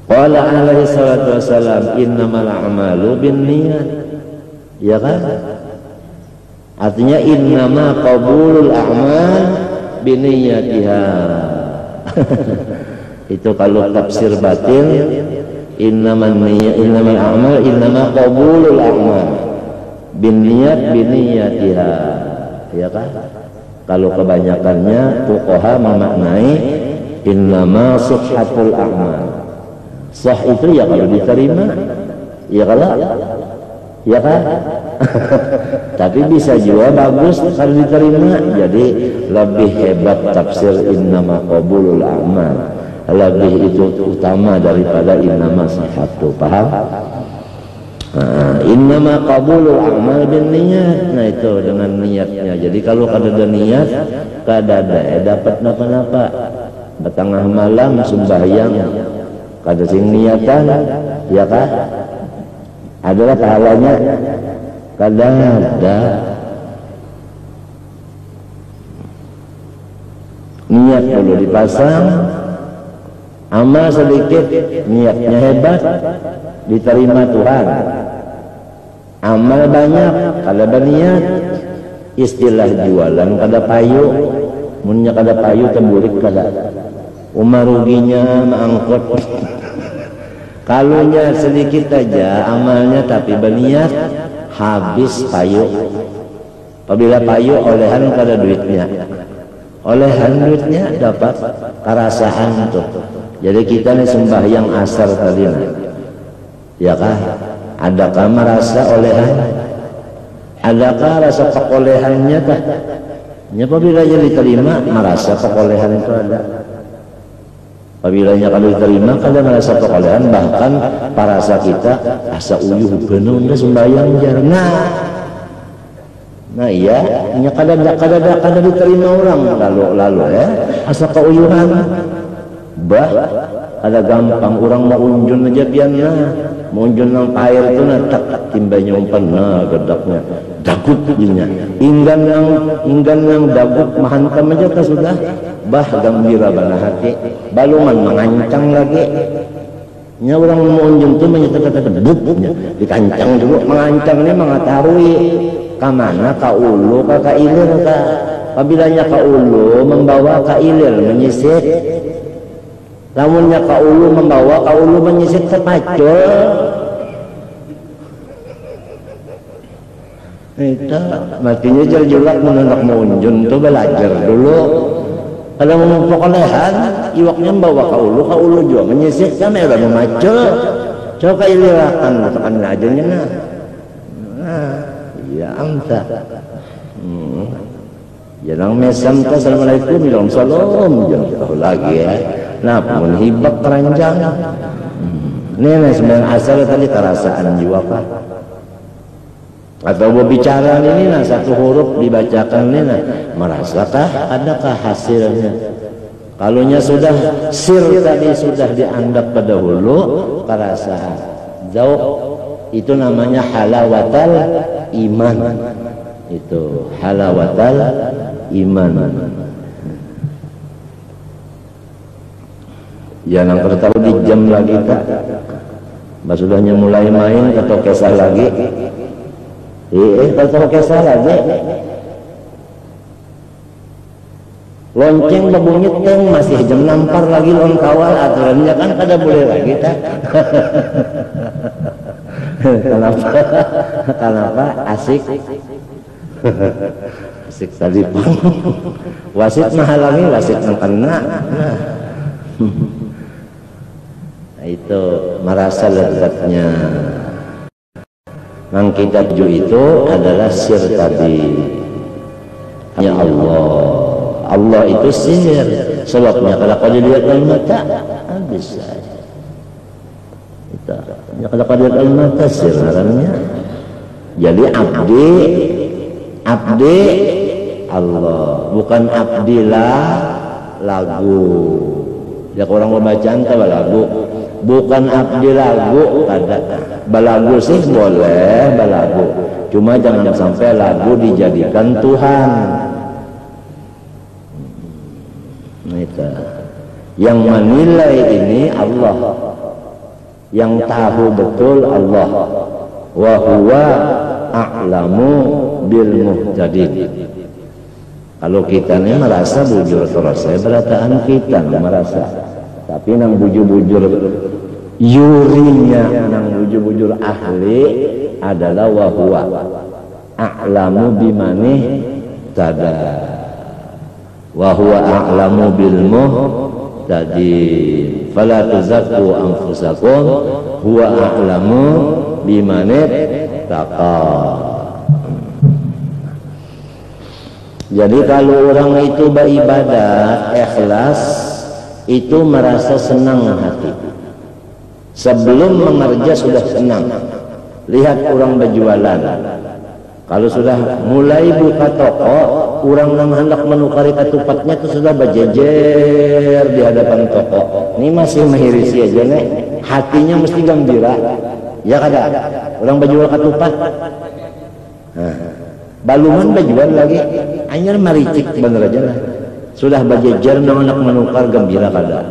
Qala alaihi salatu wassalam, innamal a'malu binniyat. Ya kan? Artinya innama qabulul a'mal binniyatiha. Itu kalau tafsir batin, innamal a'mal innama qabulul a'mal binniyat binniyatiha. Ya kan? Kalau kebanyakannya fuqaha memaknai innama sihhatul a'mal. Sah itu ya kalau diterima, ya kalau, ya kan? Tapi bisa juga bagus kalau diterima. Jadi lebih hebat tafsir innama qabulul a'mal. Lebih itu utama daripada innama sihhatu. Paham? Innama qabulul a'mal bin niat. Nah itu dengan niatnya. Jadi kalau kada ada niat, kada ada dapat napa-napa. Bertengah malam sembahyang, kada sing niatan, ya kan? Adalah pahalanya, kada ada. Niat dulu dipasang, amal sedikit, niatnya hebat, diterima Tuhan. Amal banyak, kada berniat, istilah jualan kada payu, munnya kada payu temburik kada. Umar ruginya mangkot. Kalunya sedikit aja amalnya tapi berniat, habis payu. Apabila payu olehan kada duitnya, olehan duitnya dapat kerasaan tuh. Jadi kita nih sembahyang asar tadi, ya kah? Adakah merasa olehan? Adakah rasa pekolehannya kah? Ya, apabila diterima merasa pekolehan itu ada. Apabila kalau diterima kada merasa pekolehan, bahkan parasa kita asa uyuh bener sembahyang jarang. Nah iya, nya kada diterima orang lalu ya, asa keuyuhan. Bah, ada gampang orang mau unjun aja biarnya, mau unjun nang air itu tak timbanya umpan gedaknya, dagut jinya, inggan nang dagut mahantam aja kan sudah, bah gembira bana hati, baluman mengancang lagi, nya orang mau unjun tu menyatakan bubnya, dikancang dulu, mengancang ini mengetahui, kamana ka ulu ka ilir ka, apabila ka ulu membawa ka ilir menyisir. Lamunnya kaulu membawa kaulu menyisir terpacul. Itu matinya jelak menolak munjun tuh belajar dulu. Kalau mau pekolehan, iwaknya membawa kaulu juga menyisir kan udah memacul. Coba ilirakan tekan ajarnya nah. Ya anta. Jangan mesam ta assalamualaikum bilang salam jangan tahu lagi ya. Nah, pun hibak keranjang. Ini sebenarnya asal tadi kerasaan jiwa Pak. Atau berbicara ini nah satu huruf dibacakan ini nah merasakah adakah hasilnya? Kalunya sudah sir tadi sudah dianggap pada hulu kerasaan. Jauh itu namanya halawatal iman. Itu halawatal iman. Jangan tertahu di jam lagi tak. Sudahnya mulai main atau kesah lagi. Atau kesah lagi. Lonceng berbunyi teng masih jam nampar lagi lon kawal aturannya kan kada boleh lagi tak. Kenapa? Asik. Asik tadi pun. Wasit menghalangi wasit kena. Itu merasa lezatnya. Yang kita tuju itu adalah sir tadi. Ya Allah, Allah itu sihir. Sebabnya kalau kau dilihat al-mata habis saja. Ya kalau kau dilihat al-mata sir namanya. Jadi abdi Allah, bukan abdilah lagu. Ya orang membacaan ke lagu, bukan abdi lagu. Ada balagu sih boleh balagu, cuma jangan sampai lagu dijadikan Tuhan. Nah, itu yang menilai ini Allah, yang tahu betul Allah. Wa huwa a'lamu bil muhtadin. Kalau kita ini merasa bujur terus, saya berataan kita merasa, tapi nang bujur-bujur yurinya, nang bujur-bujur ahli adalah wa huwa a'lamu bimani tada, wa huwa a'lamu bil muhtadin. Fala tuzakku anfusakum huwa a'lamu bimani taqa. Jadi kalau orang itu beribadah ikhlas, itu merasa senang hati. Sebelum mengerja sudah senang. Lihat orang berjualan. Kalau sudah mulai buka toko, orang yang hendak menukari ketupatnya itu sudah berjejer di hadapan toko. Ini masih mengirisi aja nih, hatinya mesti gembira. Ya kada, orang berjual ketupat. Balungan berjual lagi, anyar maricik bener aja lah. Sudah berjejer nang anak menukar gembira kada.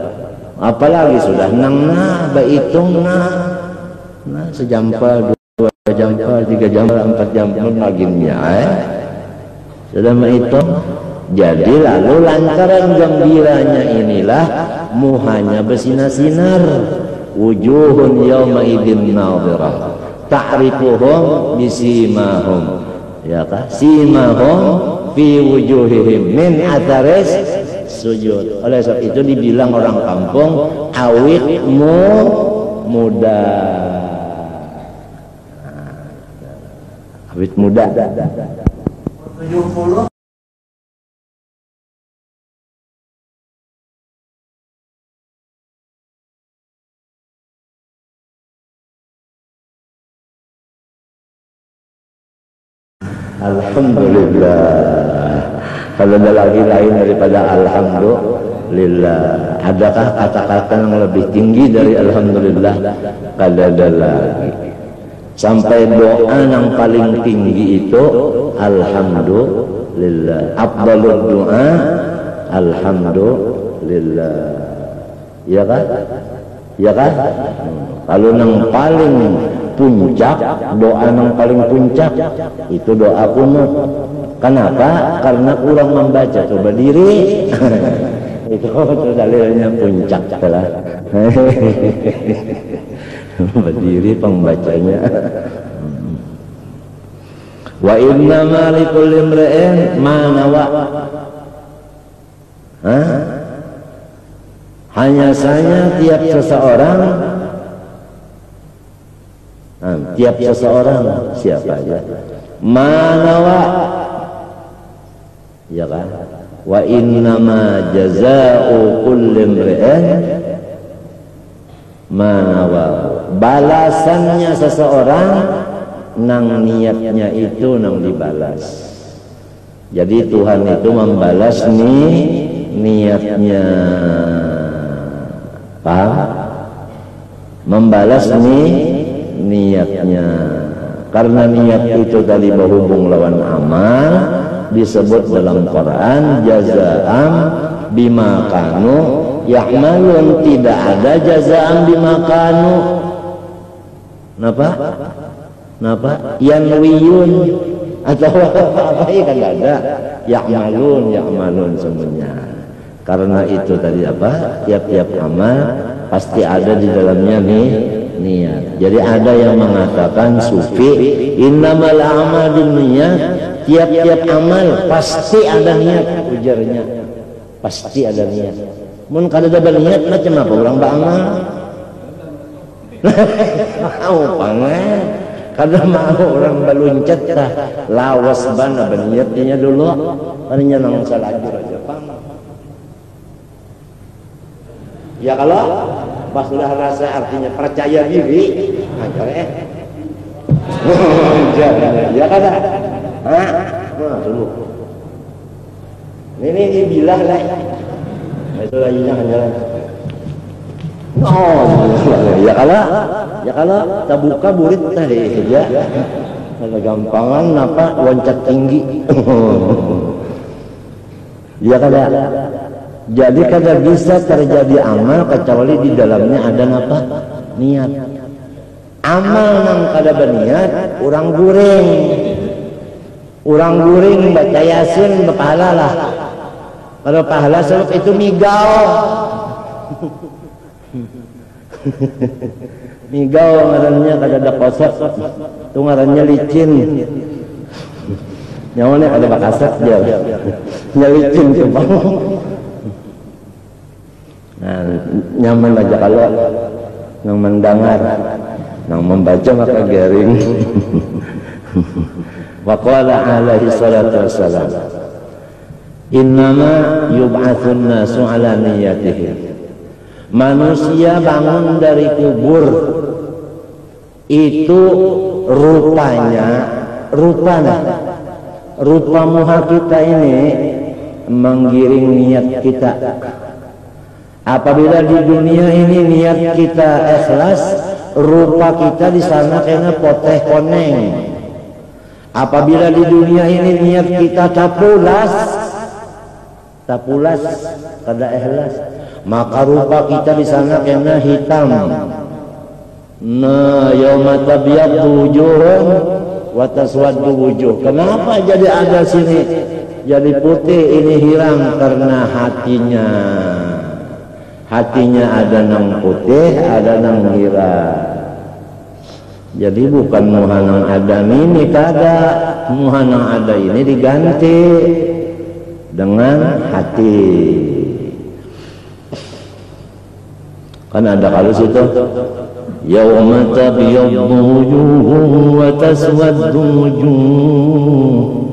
Apalagi sudah nang berhitung sejampal, 2 jampal, 3 jampal, 4 jampal baginya. Sudah menghitung. Jadi lalu lantaran gembiranya inilah muhanya bersinar-sinar. Wujuhun yawma idin nadhirah ta'rifuhum bisimahum, ya kah? Simahum fi wujuhihim min atharis sujud. Oleh sebab itu dibilang orang kampung awit muda. Awit muda 70. Alhamdulillah. Kalau ada lagi lain daripada alhamdulillah, adakah kata-kata yang lebih tinggi dari alhamdulillah? Kada ada lagi. Sampai doa yang paling tinggi itu alhamdulillah. Afdalud doa alhamdulillah. Ya kan? Ya kan? Kalau yang paling puncak, doa yang paling puncak itu doa kunut. Kenapa? Karena kurang membaca. Coba diri itu dalilnya puncak telah. Berdiri pembacanya. Wa inna ma likulli imri'in ma nawa. Hanya saja tiap seseorang siapa aja manawa, ya kan? Wa innama jazaa'u kulli imri'in manawa. Balasannya seseorang nang niatnya itu nang dibalas. Jadi Tuhan itu membalas niatnya. Paham? Membalas niatnya. Karena niat itu tadi berhubung lawan amal, disebut dalam Quran jazaa'an bima kanu ya'malun. Tidak ada jazaa'an bima kanu napa yanwiyun atau apa ya, kan ada ya'malun semuanya. Karena itu tadi apa, tiap-tiap amal pasti ada di dalamnya niat. Jadi ada yang mengatakan sufi innamal a'mal binniyat, tiap-tiap amal pasti ada niat, ujarnya pasti ada niat. Mun kada ada niat macam apa orang beramal? Mau pangan Kada mau orang baluncat tah lawas bana berniatnya dulu hanya nang salajur aja Pak. Ya kalau pas sudah rasa artinya percaya diri, ya kada. Dulu. Ini bilah lah. Itu lainnya hanya. Ya kalau tak buka burit tadi ya. Ada gampangan apa loncat tinggi. Ya kada. Jadi kada bisa terjadi amal kecuali di dalamnya ada apa? Niat. Amal nang kada berniat orang guring. Orang guring baca Yasin berpahala lah. Kalau pahala sebab itu migau. Migau ngarannya kada ada kosot. Itu ngarannya licin. Nyawane kada bakasat dia. Nya licin tuh Bang. Nah, nyaman aja kalau nang mendengar, nang membaca maka garing. Wa qala alaihi salatu wassalam, innama yub'atsun nasu ala niyatihim. Manusia bangun dari kubur itu rupa muha kita ini menggiring niat kita. Apabila di dunia ini niat kita ikhlas, rupa kita di sana kena poteh koneng. Apabila di dunia ini niat kita tapulas kada ikhlas, maka rupa kita di sana kena hitam. Nah, yauma tabyaddu wujuhun wa taswaddu wujuh. Kenapa jadi ada sini jadi putih ini hiram? Karena hatinya ada nang putih, ada nang hiram. Jadi bukan muhanang ada ini kada, muhanang ada ini diganti dengan hati. Kan ada kalau situ yauma tabyaddu wujuhun wa taswaddu wujuh.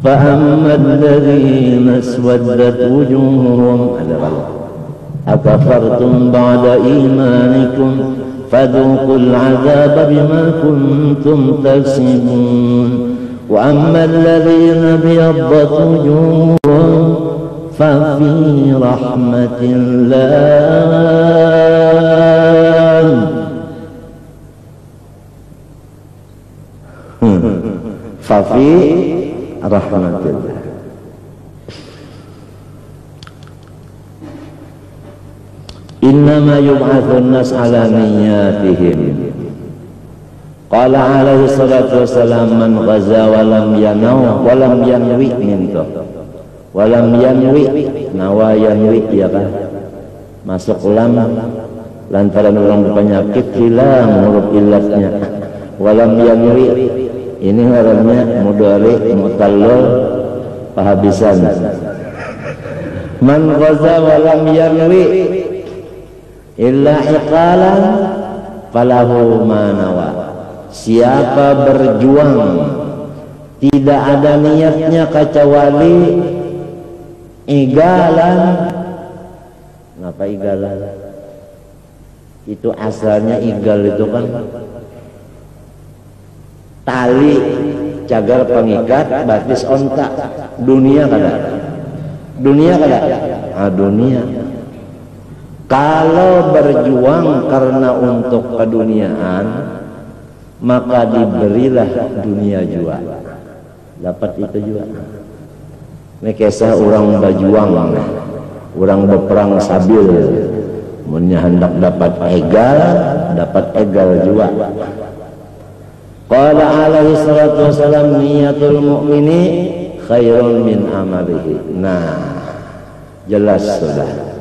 Fa amma alladhina aswaddat wujuhum ada kalau akafartum ba'da imanikum fadhuqul 'adzaba bima kuntum taksibun wa ammal ladzina biyaddat wujuhum fa fi rahmatillah fa fi rahmatillah. Innama yub'atsun nas ala niyyatihim. Qala alaihi salatu wassalam man ghaza wa lam yanaw wa lam yanwi mintu. Wa lam yanwi nawa yanwi ya kan. Masuk lam lantaran orang berpenyakit hilang huruf illatnya. Wa lam yanwi ini orangnya mudhari mutallal pahabisan. Man ghaza wa lam yanwi illa iqalan falahu manawa. Siapa berjuang tidak ada niatnya kecuali igalan. Kenapa igalan? Itu asalnya igal itu kan tali cagar pengikat batis onta. Dunia kada. Dunia. Kalau berjuang karena untuk keduniaan, maka diberilah dunia juga. Dapat itu juga. Ini kisah orang berjuang, orang berperang sabil, hendak dapat egal juga. Qala alaihi salatu wassalam niyatul mu'mini khairun min amalihi. Nah, jelas sudah.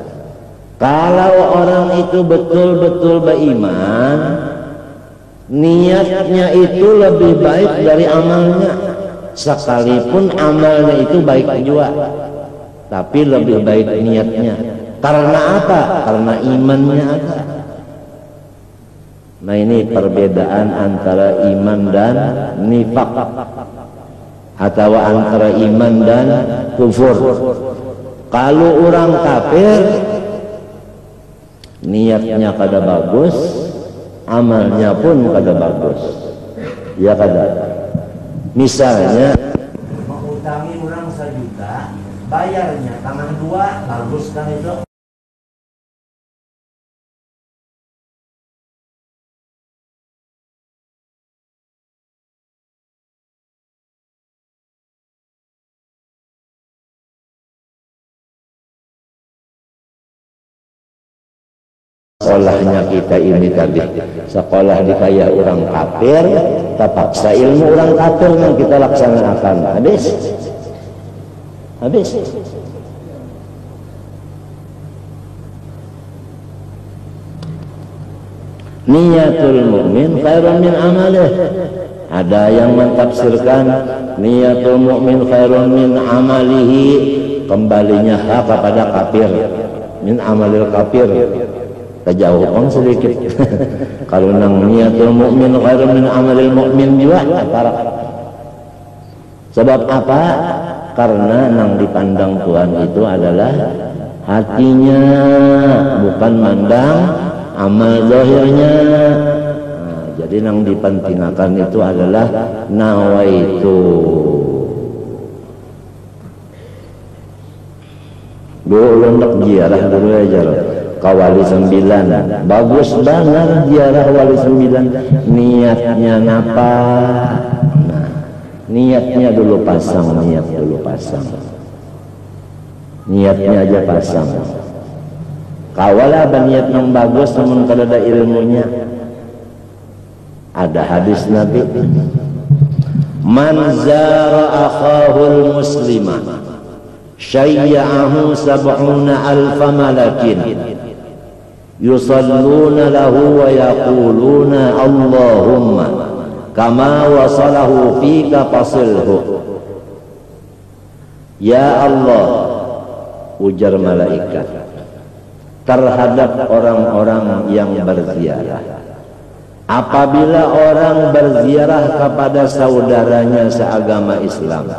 Kalau orang itu betul-betul beriman, niatnya itu lebih baik dari amalnya. Sekalipun amalnya itu baik juga, tapi lebih baik niatnya. Karena apa? Karena imannya ada. Nah ini perbedaan antara iman dan nifak atau antara iman dan kufur. Kalau orang kafir niatnya kada bagus, amalnya pun kada bagus. Ya kada. Misalnya mengutangi orang 1 juta, bayarnya tangan 2, bagus kan itu? Sekolahnya kita ini tadi sekolah di kaya orang kafir, terpaksa ilmu orang kafir yang kita laksanakan habis. Niyatul mukmin khairun min amalih. Ada yang mentafsirkan niyatul mukmin khairun min amalihi, kembalinya kepada kafir, min amalil kafir. Kejauhan sedikit. Kalau nang niatul mukmin khairun min amalil mukmin juga antara. Sebab apa? Karena nang dipandang Tuhan itu adalah hatinya, bukan mandang amal zahirnya. Nah, jadi nang dipentingkan itu adalah nawaitu. Dulu nak ziarah dulu aja. Kawali 9 bagus banget ziarah wali 9. Niatnya napa? Nah, niatnya dulu pasang, niatnya aja pasang. Kawala niat yang bagus namun kada ada ilmunya. Ada hadis Nabi, man zara akhahul muslimah syayya'ahu 70,000 malakin yusalluna lahu wa yaquluna Allahumma kama wasalahu fika fasilhu. Ya Allah, ujar malaikat terhadap orang-orang yang berziarah, apabila orang berziarah kepada saudaranya seagama Islam,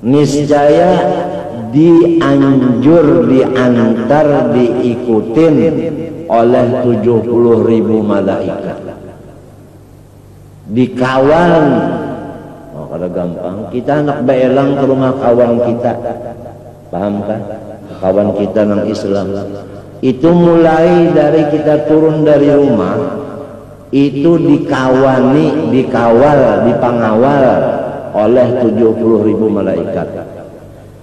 niscaya diantar diikutin oleh 70.000 malaikat, dikawal. Oh, kada gampang kita anak beelang ke rumah kawan kita, paham kan? Kawan kita nang Islam itu mulai dari kita turun dari rumah itu dikawal, dipangawal oleh 70.000 malaikat.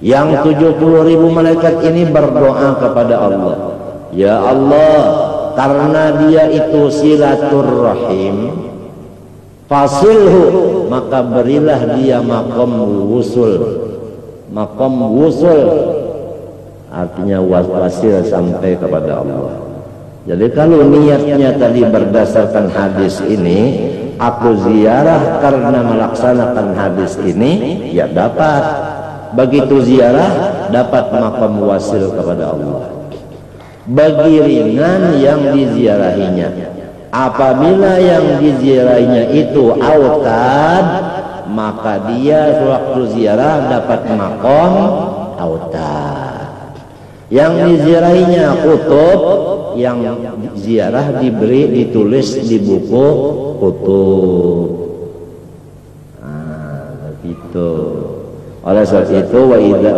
Yang 70.000 malaikat ini berdoa kepada Allah, ya Allah, karena dia itu silaturrahim, fasilhu, maka berilah dia maqam wusul. Maqam wusul artinya wasil sampai kepada Allah. Jadi kalau niatnya tadi berdasarkan hadis ini, aku ziarah karena melaksanakan hadis ini, ya dapat. Begitu ziarah dapat maqam wasil kepada Allah. Bagi ringan yang diziarahinya, apabila yang diziarahinya itu autad, maka dia waktu ziarah dapat maqam autad. Yang diziarahinya kutub, yang ziarah ditulis di buku kutub. Nah, begitu. Oleh sebab itu wa idza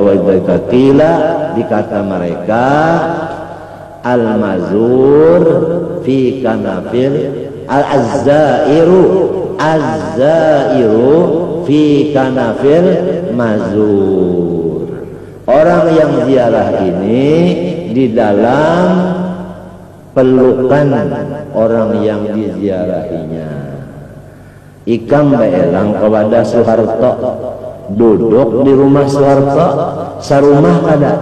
qila, dikata mereka al-mazur fi kanafil al-azzairu fi kanafil mazur. Orang yang ziarah ini di dalam pelukan orang yang diziarahinya. Ikam beelang kepada Soeharto, duduk di rumah Soeharto, sarumah kada?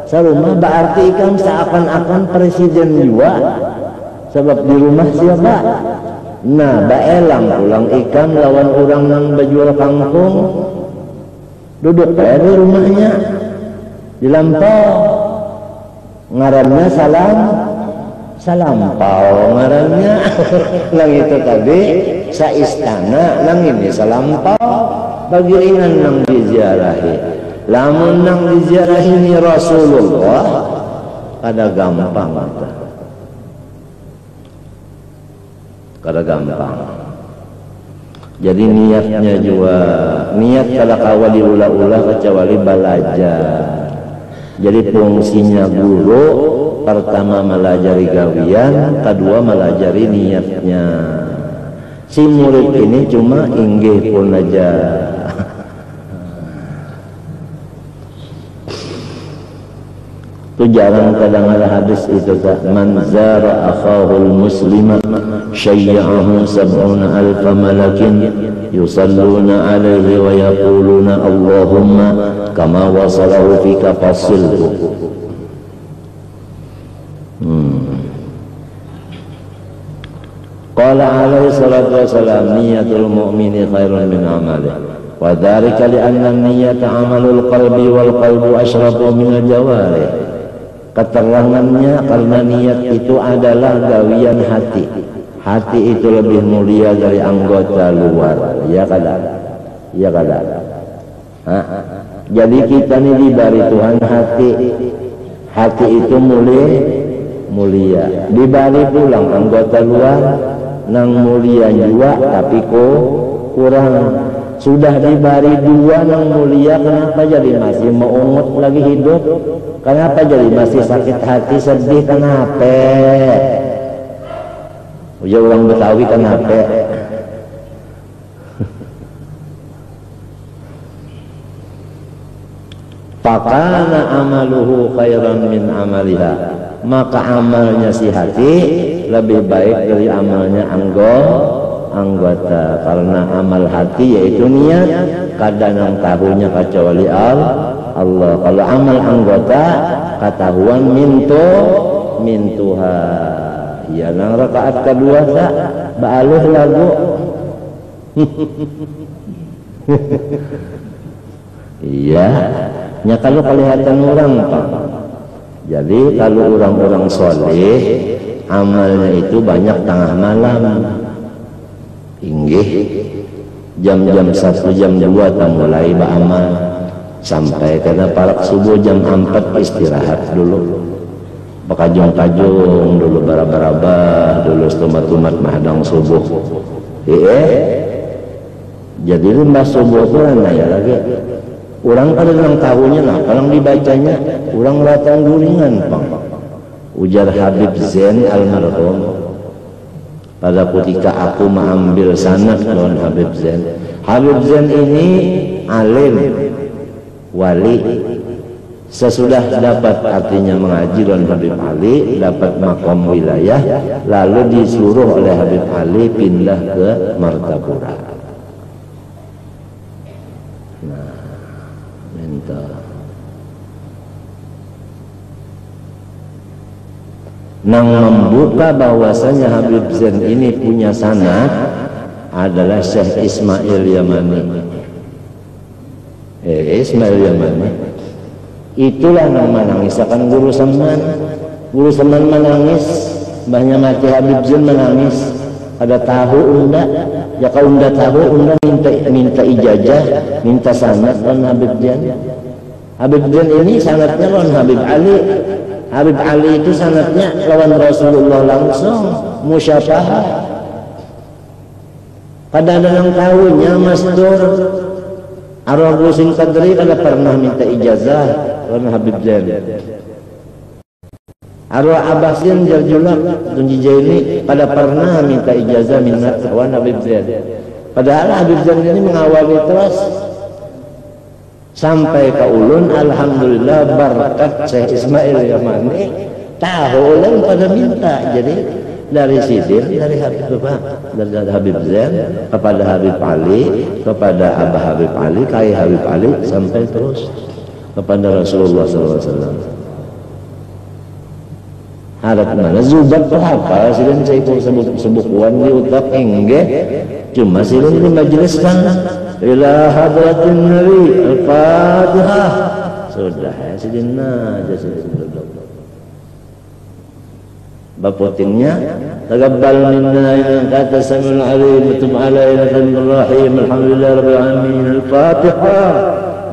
Sarumah berarti ikam seakan-akan presiden juga, sebab di rumah siapa? Nah, baelang pulang ikam lawan orang nang bajual kangkung, duduk di rumahnya, di lampau, ngarannya salampau ngarannya. Nang itu tadi sa istana, nang ini salampau. Bagi ringan nang diziarahi. Lamun nang diziarahi ni Rasulullah kada gampang mata. Kada gampang. Jadi niatnya juga niat kalau kawali ula-ula kecuali belajar. Jadi fungsinya guru pertama melajari gawian, kedua melajari niatnya. Si murid ini cuma inggih pun aja. Itu jarang kadang ada hadis itu tak man zara akhahul muslima syayya'ahu sab'una alfa malakin yusalluna alaihi wa yaquluna Allahumma kama wasalahu fika fasilhu. Qala alaihi salatu wassalam niyatul mu'mini khairun min amalih wa dhalika li'anna niyata amalul qalbi wal qalbu ashrafu min al-jawarih. Keterangannya karena niat itu adalah gawian hati. Hati itu lebih mulia dari anggota luar. Ya kada? Ya kada? Jadi kita ini diberi Tuhan hati. Hati itu mulia. Diberi pulang anggota luar nang mulia juga tapi kurang. Sudah diberi dua nang mulia, kenapa jadi masih meungut lagi hidup? Kenapa jadi masih sakit hati, sedih, kenapa? Ujar orang Betawi kenapa? Fakana amaluhu khairan min amaliha. Maka amalnya si hati lebih baik dari amalnya anggota, karena amal hati yaitu niat kadang tahunya kecuali Allah. Kalau amal anggota ketahuan mintuha. Ya nang rakaat kedua tak baaluh lagu. Iya, nya kalau kelihatan orang Pak. Jadi kalau orang-orang soleh amalnya itu banyak tengah malam. Inggih jam-jam 1 jam 2 tak mulai beramal sampai kena parak subuh jam 4 istirahat dulu, pakajung-kajung dulu, barabah dulu, tumat-tumat mahadang subuh. Jadi lembah subuh itu ya lagi orang pada yang tahunya nah kalau dibacanya orang latang guringan Bang. Ujar Habib Zain almarhum pada ketika aku mengambil sanad lawan Habib Zain. Habib Zain ini alim, wali. Sesudah dapat artinya mengaji lawan Habib Ali, dapat makom wilayah, lalu disuruh oleh Habib Ali pindah ke Martapura. Nah, minta. Nang membuka bahwasanya Habib Zain ini punya sanad adalah Syekh Ismail Yamani. Ismail Yamani itulah yang menangis, akan Guru Seman menangis, banyak mati Habib Zain menangis. Ada tahu unda, ya kalau unda tahu unda minta ijazah, minta sanad lawan Habib Zain. Habib Zain ini sanadnya lawan Habib Ali. Habib Ali itu sanadnya lawan Rasulullah langsung musyafahah. Pada ada yang tahunya Mastur Arwah Husin Qadri kada pernah minta ijazah lawan Habib Zain. Arwah Abbasin Jarjulak Tunji Jaini pada pernah minta ijazah minat lawan Habib Zain. Padahal Habib Zain ini mengawali terus sampai ke ulun. Alhamdulillah berkat Syekh Ismail Yamani tahu ulang pada minta. Jadi dari Sidin, dari Habib Zain kepada Habib Ali, kepada Abah Habib Ali, Kai Habib Ali, sampai terus kepada Rasulullah SAW. Harap mana Zubat tuh apa? Sidin saya itu sebukuan di utak enggak, cuma Sidin di majelis kan ila hadratin Nabi Al-Fatihah sudah ya Sidin aja Sidin. baputingnya taqabbal minna innaka antas samiul alim wa tub alaina innaka rahim alhamdulillah rabbil alamin al-fatihah.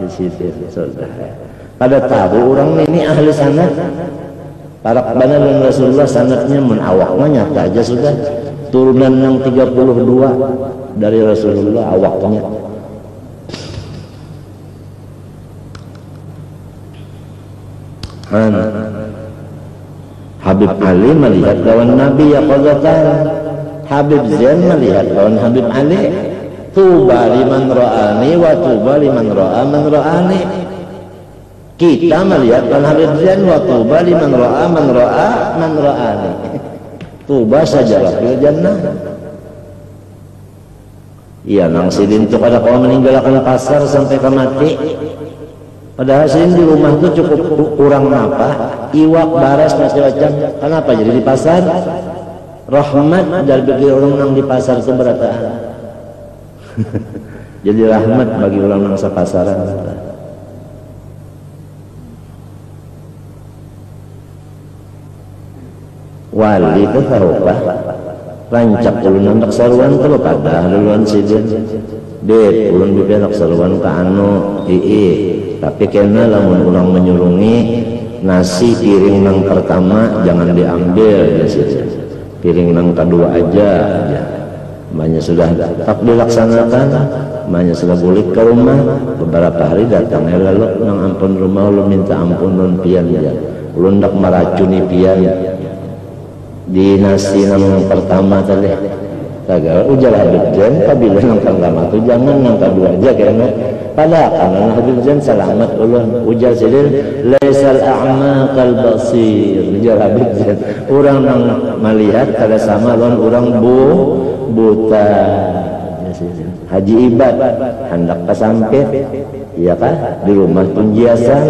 Di situ sudah pada tahu orang ini ahli sanad para kebanan dan Rasulullah sanadnya menawaknya nyata aja sudah turunan yang 32 dari Rasulullah awaknya. Habib Ali melihat lawan Nabi yaqazatan. Habib Zain melihat lawan Habib Ali. Tuba liman ra'ani wa tuba liman ra'a man ra'ani. Kita melihat lawan Habib Zain wa tuba liman ra'a man ra'a man ra'ani. Tuba sajalah fil jannah. Iya nang sidin itu pada kau meninggalkan pasar sampai ke mati. Padahal sidin di rumah tuh cukup kurang apa? Iwak, baras, macam-macam. Kenapa jadi di pasar? Rahmat dari bagi orang yang di pasar itu berataan. Jadi rahmat bagi orang yang sepasaran. Wali itu tahu pak? Rancak ulun anak saruan kalau pada duluan sidin. Det ulun bibi anak saruan ke anu tapi kena lamun ulang menyurungi nasi piring nang pertama jangan diambil ya sidin. Piring nang kedua aja. Banyak sudah tak dilaksanakan, banyak sudah balik ke rumah. Beberapa hari datang lalu nang ampun rumah ulun minta ampun ulun pian ya. Ulun dak meracuni pian di nasi nang pertama tadi. Tagal ujar Habib Zain kabila nang pertama tu jangan nang kedua aja karena pada karena Habib Zain selamat ulun ujar sidin laisal a'ma kal basir. Ujar Habib Zain orang nang melihat kada sama lawan orang buta. Haji Ibad hendak kesampit iya kan di rumah penjiasan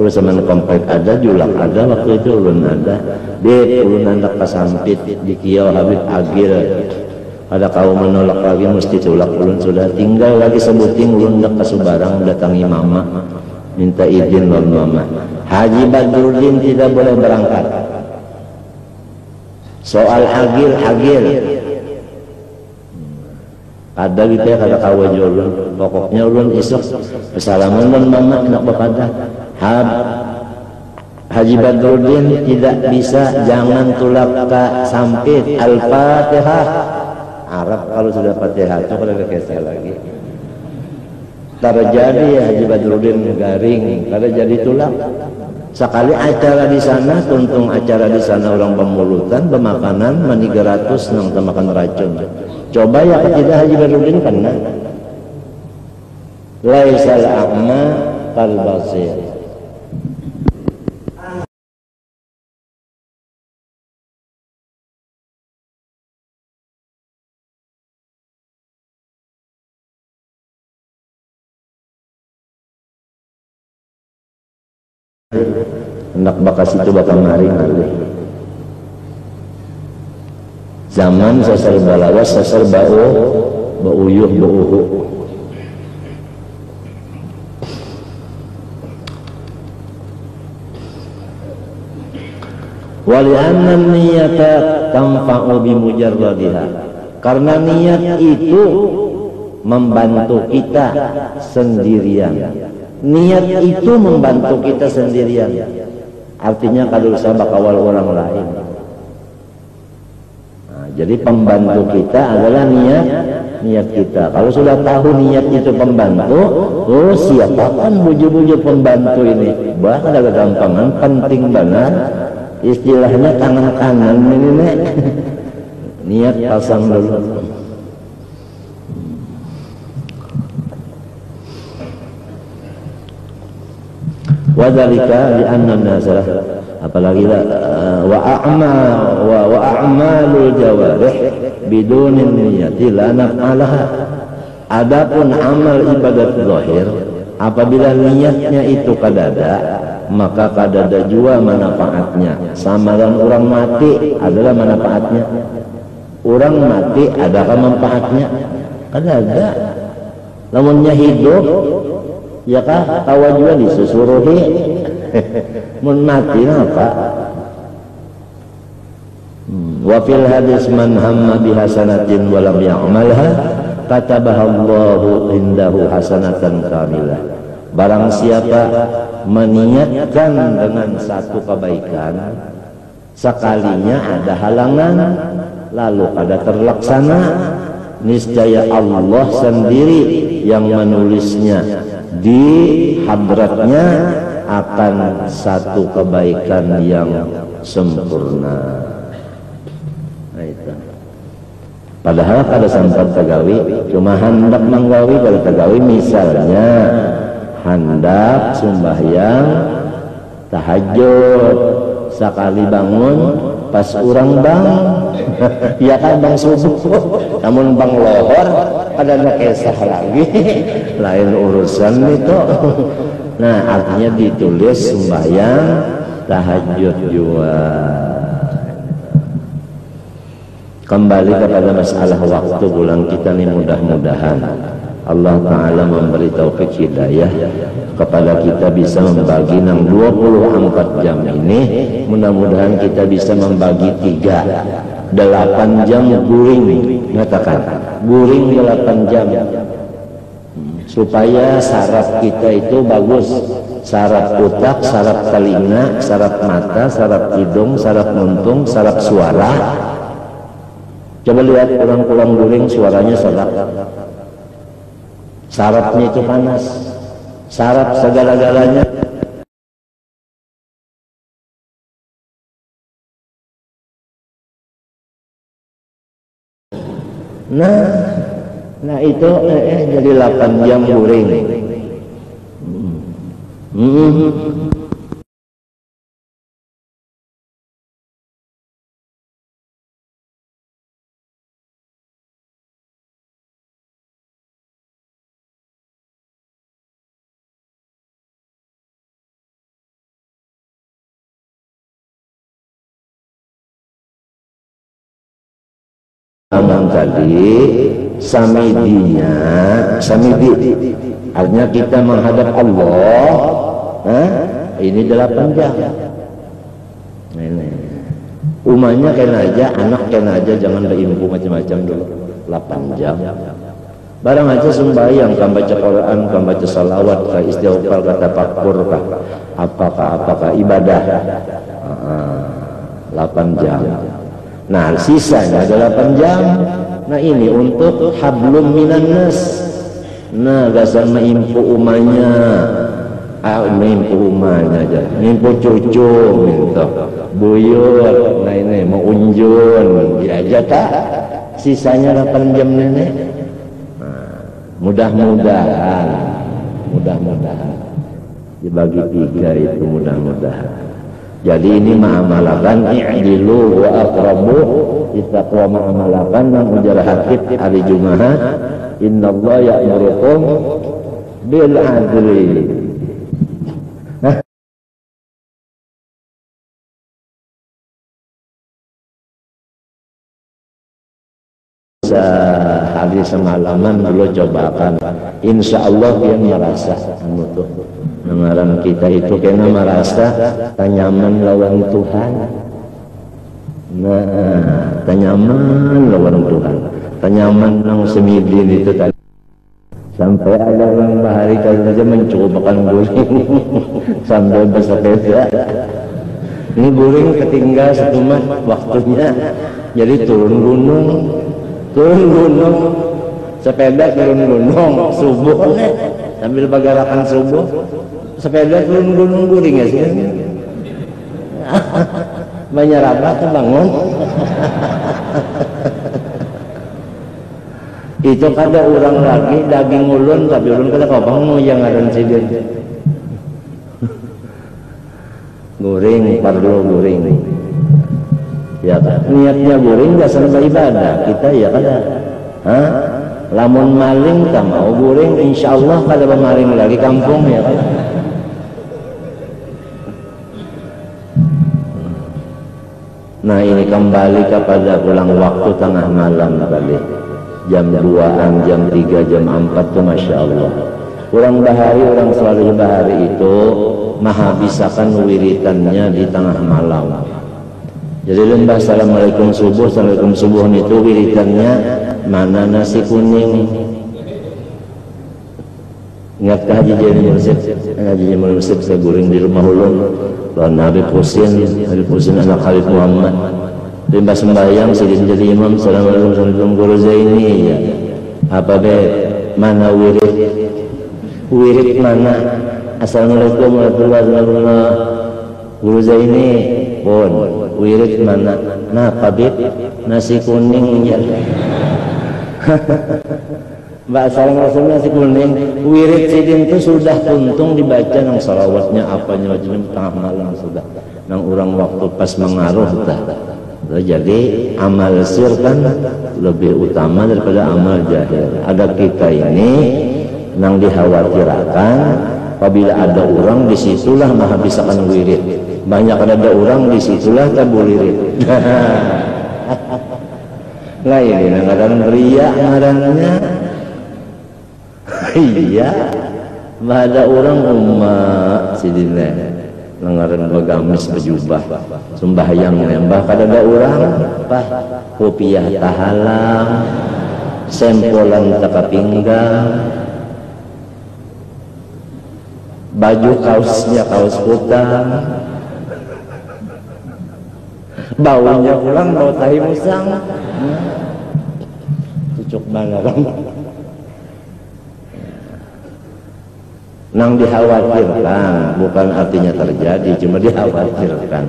terus semen komplek ada julak ada waktu itu ulun ada dit ulun hendak kesampit di kiau Habib Agil ada kaum menolak lagi mesti tulak ulun sudah tinggal lagi sebuting ulun hendak kesubarang datangi mama minta izin lawan mama. Haji Badruddin tidak boleh berangkat soal Agil ada gitu ya kata kawan ulun pokoknya ulun esok assalamualaikum dan mama nak berpada Haji Badruddin tidak bisa jangan tulak ke sampit Al-Fatihah Arab kalau sudah Fatihah itu kalau kesel lagi terjadi ya Haji Badruddin garing kada jadi tulak sekali acara di sana tuntung acara di sana orang pemulutan pemakanan mani 300 nang temakan racun. Coba ya ketidak Haji Badruddin kena. Laisal a'ma kal basir. Hendak bakas itu bakal maring alih. Zaman saserba lawas saserba uyuh bauhu. Wali'anna niyata tanfa'u bimujarradiha. Karena niat itu membantu kita sendirian. Niat itu membantu kita sendirian. Artinya kalau usah bakawal orang lain. Jadi pembantu kita adalah niat kita. Kalau sudah tahu niat itu pembantu, oh siapakan buju-buju pembantu ini. Bahkan ada gampangan penting benar. Istilahnya tangan kanan ini nek. Niat pasang dulu. Wadzalika li'anna an-nasa apalagi wa a'malul jawarih bidun niyyati la naf'alaha. Adapun amal ibadat zahir apabila niatnya itu kadada maka kadada jua manfaatnya. Sama dengan orang mati adalah manfaatnya. Orang mati adakah manfaatnya? Kadada. Lamunnya hidup ya kah tawa juga disusuruhi mun mati apa Wa fil hadis man hamma bihasanatin wa lam ya'malha katabaha Allahu indahu hasanatan kamilah. Barang siapa meniatkan dengan satu kebaikan, sekalinya ada halangan lalu ada terlaksana, niscaya Allah sendiri yang menulisnya di hadratnya akan satu kebaikan yang sempurna. Nah, itu. Padahal kada sempat tagawi, cuma hendak menggawi pada tagawi, misalnya hendak sembahyang tahajud, sekali bangun pas orang bang ya kan bang subuh, namun bang lohor ada kesah lagi lain urusan itu. Nah, artinya ditulis sembahyang tahajud juga. Kembali kepada masalah waktu bulan kita ini, mudah-mudahan Allah Ta'ala memberi taufik hidayah kepada kita bisa membagi 24 jam ini. Mudah-mudahan kita bisa membagi 8 jam guring, mengatakan guring 8 jam supaya saraf kita itu bagus, saraf otak, saraf telinga, saraf mata, saraf hidung, saraf muntung, saraf suara. Coba lihat orang-orang guring, suaranya serak, sarafnya itu panas, saraf segala-galanya. Nah itu jadi 8 jam guring. Ngomong tadi samidi artinya kita menghadap Allah, ini 8 jam. Ini umahnya kena aja, anak kena aja, jangan berimpu macam-macam dulu. 8 jam barang aja sembahyang, kan baca Quran, kan baca salawat, kan istighfar, kan tafakkur, kan apakah ibadah. 8 jam. Nah, sisanya ada 8 jam. Nah, ini untuk hablum minan nas. Nah, gasan meimpu umanya. Meimpu umanya aja. Meimpu cucu, minta buyut. Nah, ini mau unjun. Ya aja tak. Sisanya 8 jam nenek. Nah, mudah-mudahan dibagi 3 itu mudah-mudahan. Jadi ini ma'amalakan i'dilu wa aqrabu ittaqwa, ma'amalakan yang ujar hakib hari Jumaat, innallaha ya'murukum bil adli. Hari semalaman dulu cobakan, insya Allah dia merasa tuh mengarang kita itu kena merasa tanyaman lawan Tuhan. Nah, tanyaman lawan Tuhan, tanyaman nang semidin itu tadi. Sampai ada orang bahari kali saja mencobakan guring sambil bersepeda. Ini guring ketinggal setumat waktunya, jadi turun gunung, sepeda turun gunung, subuh sambil bagarakan subuh, sepeda turun gunung guring ya sih. Menyerabah tuh bangun. Itu kada orang lagi daging ulun, tapi ulun kada kopang yang ngaran sidin. Guring, perlu guring. Ya kan? Niatnya guring dasar ibadah kita ya kada. Lamun maling tak mau guring, insyaallah kada bermaling lagi kampung ya kan. Nah, ini kembali kepada pulang waktu tengah malam tadi, jam 2-an, jam 3, jam 4 tuh Masya Allah. Orang bahari, orang selalu bahari itu menghabiskan wiritannya di tengah malam. Jadi lembah assalamualaikum subuh itu wiridannya mana nasi kuning. Ingat Haji Jaini Mursid saya guring di rumah ulun. Lawan Habib Husin anak Khalid Muhammad. Lembah sembahyang sidin jadi imam assalamualaikum guru Zaini ya. Apa be mana wirid mana assalamualaikum warahmatullahi wabarakatuh guru Zaini pun wirid mana nah kabit nasi kuning ya. Mbak assalamualaikum nasi kuning wirid sidin itu sudah tuntung dibaca nang salawatnya apanya macam tengah malam sudah nang orang waktu pas mengaruh dah. Jadi amal sir kan lebih utama daripada amal jahir. Ada kita ini nang dikhawatirkan apabila ada orang disitulah menghabiskan wirid. Banyak ada orang disitulah tabul wirid. Lah ini kadang riak ngarannya. Iya. Ada orang umat sidine lengaran bagamis berjubah sembahyang nembah kadada orang apa kopiah tahalang sempolan taka pinggang baju kaosnya kaos kutang baunya pulang bau tahi musang cucuk mana kan nang dikhawatirkan bukan artinya terjadi cuma dikhawatirkan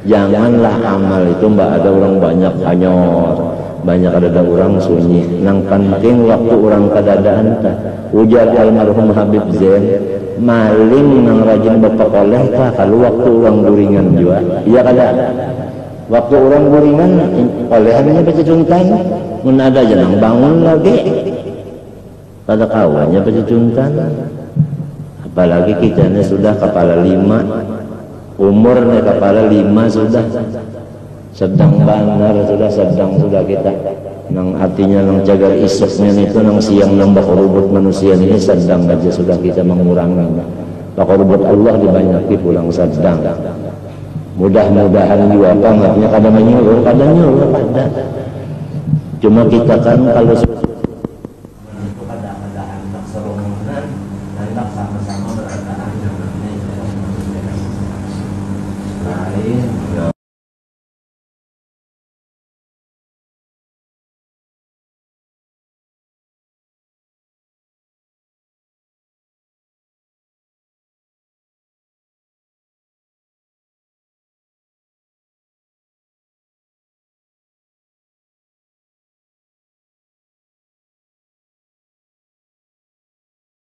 janganlah amal itu mbak ada orang banyak hanyor banyak ada orang sunyi nang penting waktu orang kadadaan ujar almarhum Habib Zain maling nang rajin bapak oleh kalau waktu orang guringan juga iya kada waktu orang guringan olehannya baca juntan mun ada jangan bangun lagi pada kawannya baca juntan. Apalagi kitanya sudah kepala 5 umurnya kepala 5 sudah sedang benar sudah kita nang artinya nang jaga isuknya itu nang siang nambah korubut manusia ini sedang aja sudah kita mengurangi korubut Allah dibanyaki pulang sedang mudah-mudahan juga apa enggaknya kadang menyuruh kadang cuma kita kan kalau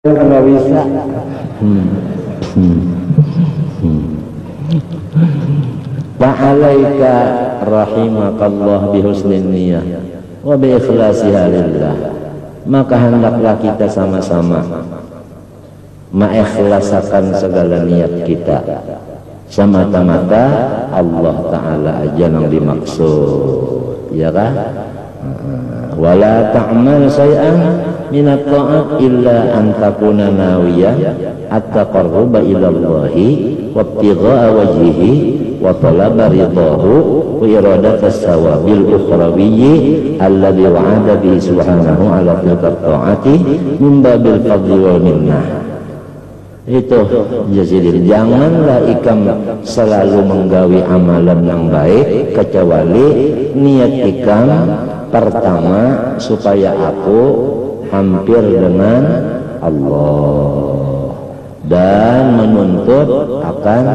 nggak bisa. Fa'alaika rahimakallah bihusnin niyah wa bi ikhlasiha lillah. Maka hendaklah kita sama-sama mengikhlaskan segala niat kita semata-mata Allah Ta'ala aja yang dimaksud ya kan? Wala ta'mal say'an minat ta'at illa an takuna nawiyah at-taqarruba ila Allahi wa ibtigha'a wajhihi wa talaba ridahu wa iradat as-sawabil ukhrawiyyi alladhi wa'ada bihi subhanahu ala tilka ta'ati min babil fadli wal minnah. Itu jadi janganlah ikam selalu menggawi amalan yang baik kecuali niat ikam pertama supaya aku hampir dengan Allah dan menuntut akan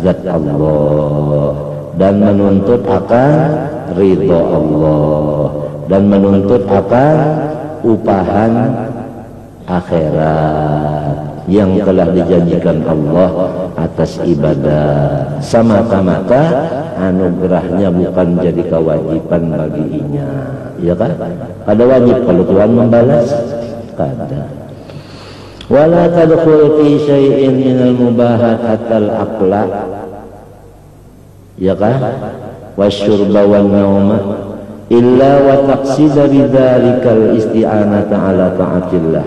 zat Allah dan menuntut akan ridho Allah dan menuntut akan upahan akhirat yang telah dijanjikan Allah atas ibadah semata-mata anugerahnya bukan jadi kewajiban baginya ya kan? Ada wajib kalau Tuhan membalas kada wala tadkhul fi syai'in minal mubahat hatal aqla ya kan? Wasyurba wan nauma illa wa taqsida bidzalikal isti'anata ala ta'atillah.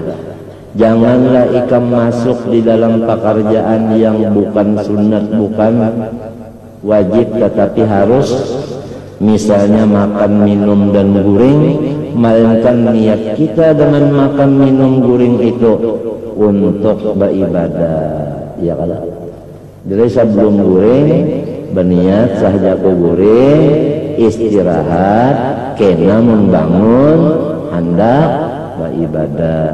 Janganlah ikam masuk di dalam pekerjaan yang bukan sunat, bukan wajib, tetapi harus misalnya makan, minum dan guring, melainkan niat kita dengan makan, minum, guring itu untuk beribadah, ya kalau. Jadi sebelum guring berniat sahajaku guring istirahat kena membangun hendak beribadah.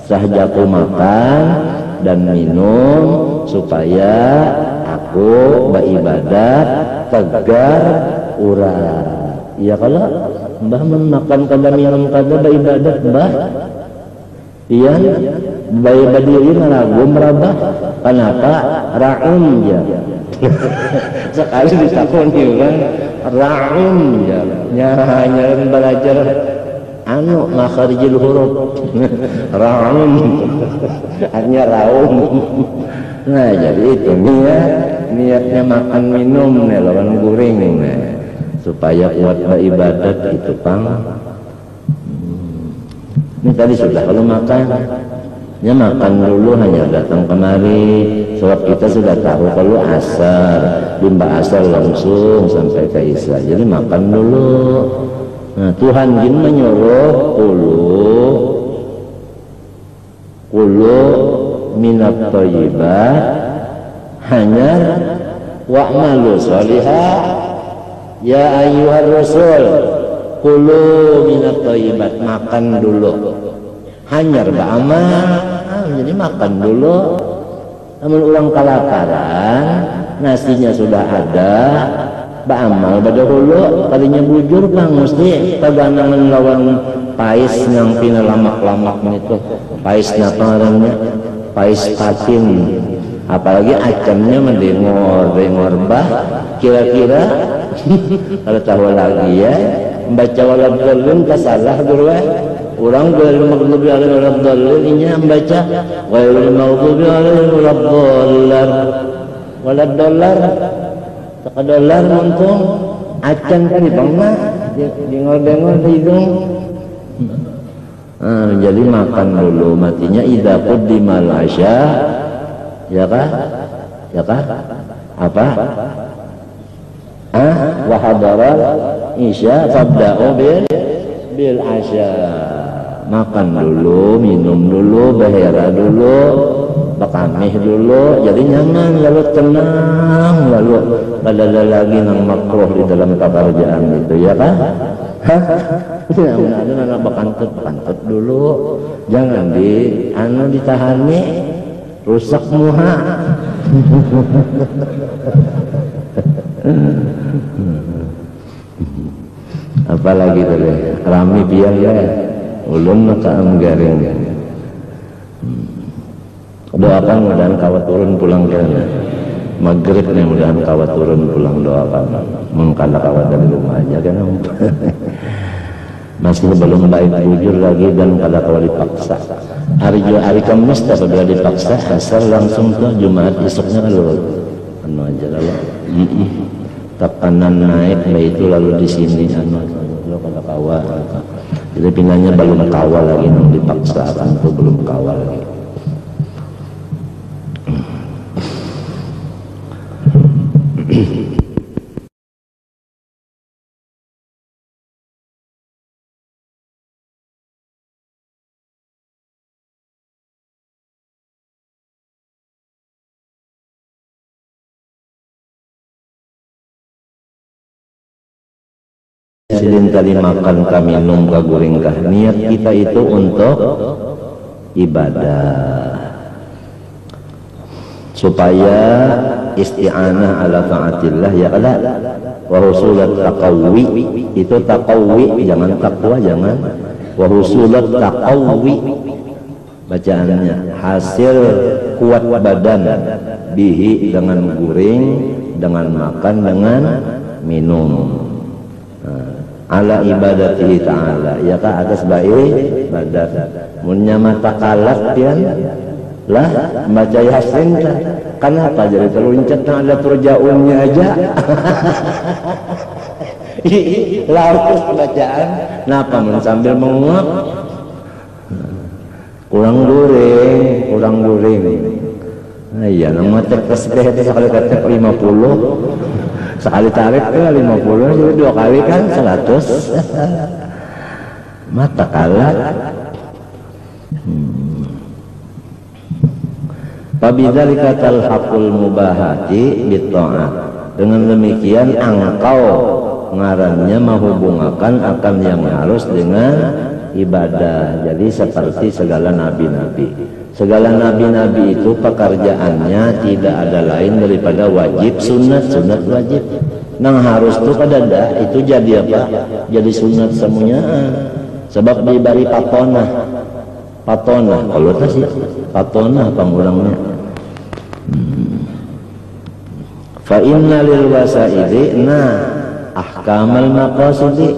Sahajaku makan dan minum supaya aku beribadah tegar urat. Ya kalau mbah makan kada minum kada beribadah mbah. Iya, bayi berdiri meragu merabah. Kenapa? Ra'um ya. Sekali ditakoni kan, ra'um ya. Hanya belajar makharijul huruf. Ra'um. Hanya ra'um. Nah, jadi itu niatnya makan minum nih lawan guring nih. Supaya kuat beribadat itu Pang. Ini tadi sudah kalau makan, ya makan dulu hanya datang kemari. Sebab kita sudah tahu kalau asar, bimba asar langsung sampai ke isya. Jadi makan dulu. Nah, Tuhan jin menyuruh kulu minat thayyibat hanya wa'malu sholihah ya ayyuhar rasul. Kulu minat thayyibat, makan dulu. Hanyar ba'amal, jadi makan dulu. Namun orang kelaparan, nasinya sudah ada, ba'amal badahulu, kalinya bujur Bang, mesti peganangan lawan pais yang pina lamak-lamak itu. Pais naparannya, pais patin. Apalagi acamnya mendengor bah, kira-kira kalau tahu lagi ya. Membaca waladhdallin kasalah guru orang ghairil maghdubi alaihim waladhdallin inya membaca ghairil maghdubi alaihim waladhdallin waladhdallin takadallar muntung acan tadi bangna dengor-dengor di hidung. Jadi makan dulu matinya idza quddimal asya ya kah apa wa hadara isya fabda'u bil asya. Makan dulu, minum dulu, bahera dulu, bakamih dulu, jadi nyaman, lalu tenang, lalu pada lagi nang makruh di dalam pekerjaan itu ya kan? Ada anak bakantut dulu, jangan ditahani, rusak muha. Apalagi tadi rami biang ya ulun maka garing. Doakan mudahan kawat turun pulang kena maghrib nih, mudahan kawat turun pulang, doakan mengkala kawat dari rumah aja kan. Masih belum baik jujur lagi dan kada kawat dipaksa. Hari Kamis apabila dipaksa asal langsung ke Jumat esoknya lalu aja lalu tekanan naik itu lalu di sini lo kalau kawal, jadi pinanya belum kawal lagi, nang dipaksakan tuh belum kawal lagi. Silin tadi makan ka minum ka guring kah, niat kita itu untuk ibadah supaya isti'anah ala ta'atillah ya kala wa husulat taqawwi, itu taqawwi jangan takwa, jangan wa husulat taqawwi bacaannya, hasil kuat badan bihi dengan guring, dengan makan, dengan minum ala ibadatihi ta'ala ya ka atas baik ibadat. Munnya mata kalak pian lah baca yasin kenapa jadi teruncet ada turjaunnya aja. Lalu bacaan kenapa sambil menguap kurang guring Iya, nama tek tasbih itu sekali ketek 50, sekali tarik ke 50, jadi 2 kali kan 100. Mata kalah. Fabidzalika talhaqul mubahati bitta'at. Dengan demikian engkau ngarannya menghubungkan akan yang harus dengan ibadah. Jadi seperti segala nabi-nabi. Segala nabi-nabi itu pekerjaannya tidak ada lain daripada wajib, sunat, sunat, wajib. Nang harus itu kadada itu jadi apa? Jadi sunat semuanya. Sebab diberi patonah. Patonah, kalau itu sih patonah pengurangnya. Fa inna lil wasaidi ahkamal maqasidi.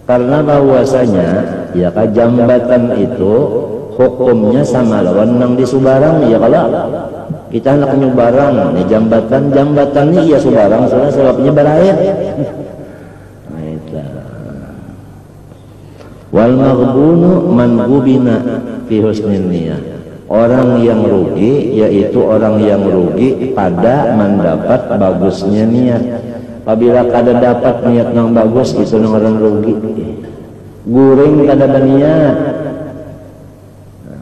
Karena bahwasanya ya jambatan itu hukumnya sama lawan nang di subarang ya kalau kita nak nyubarang nih jambatan nih ya subarang soalnya sebabnya berair. Wal maghbunu man ghubina fi husnin niyah. Orang yang rugi yaitu orang yang rugi pada mendapat bagusnya niat. Apabila kada dapat niat yang bagus itu orang rugi. Guring kada berniat,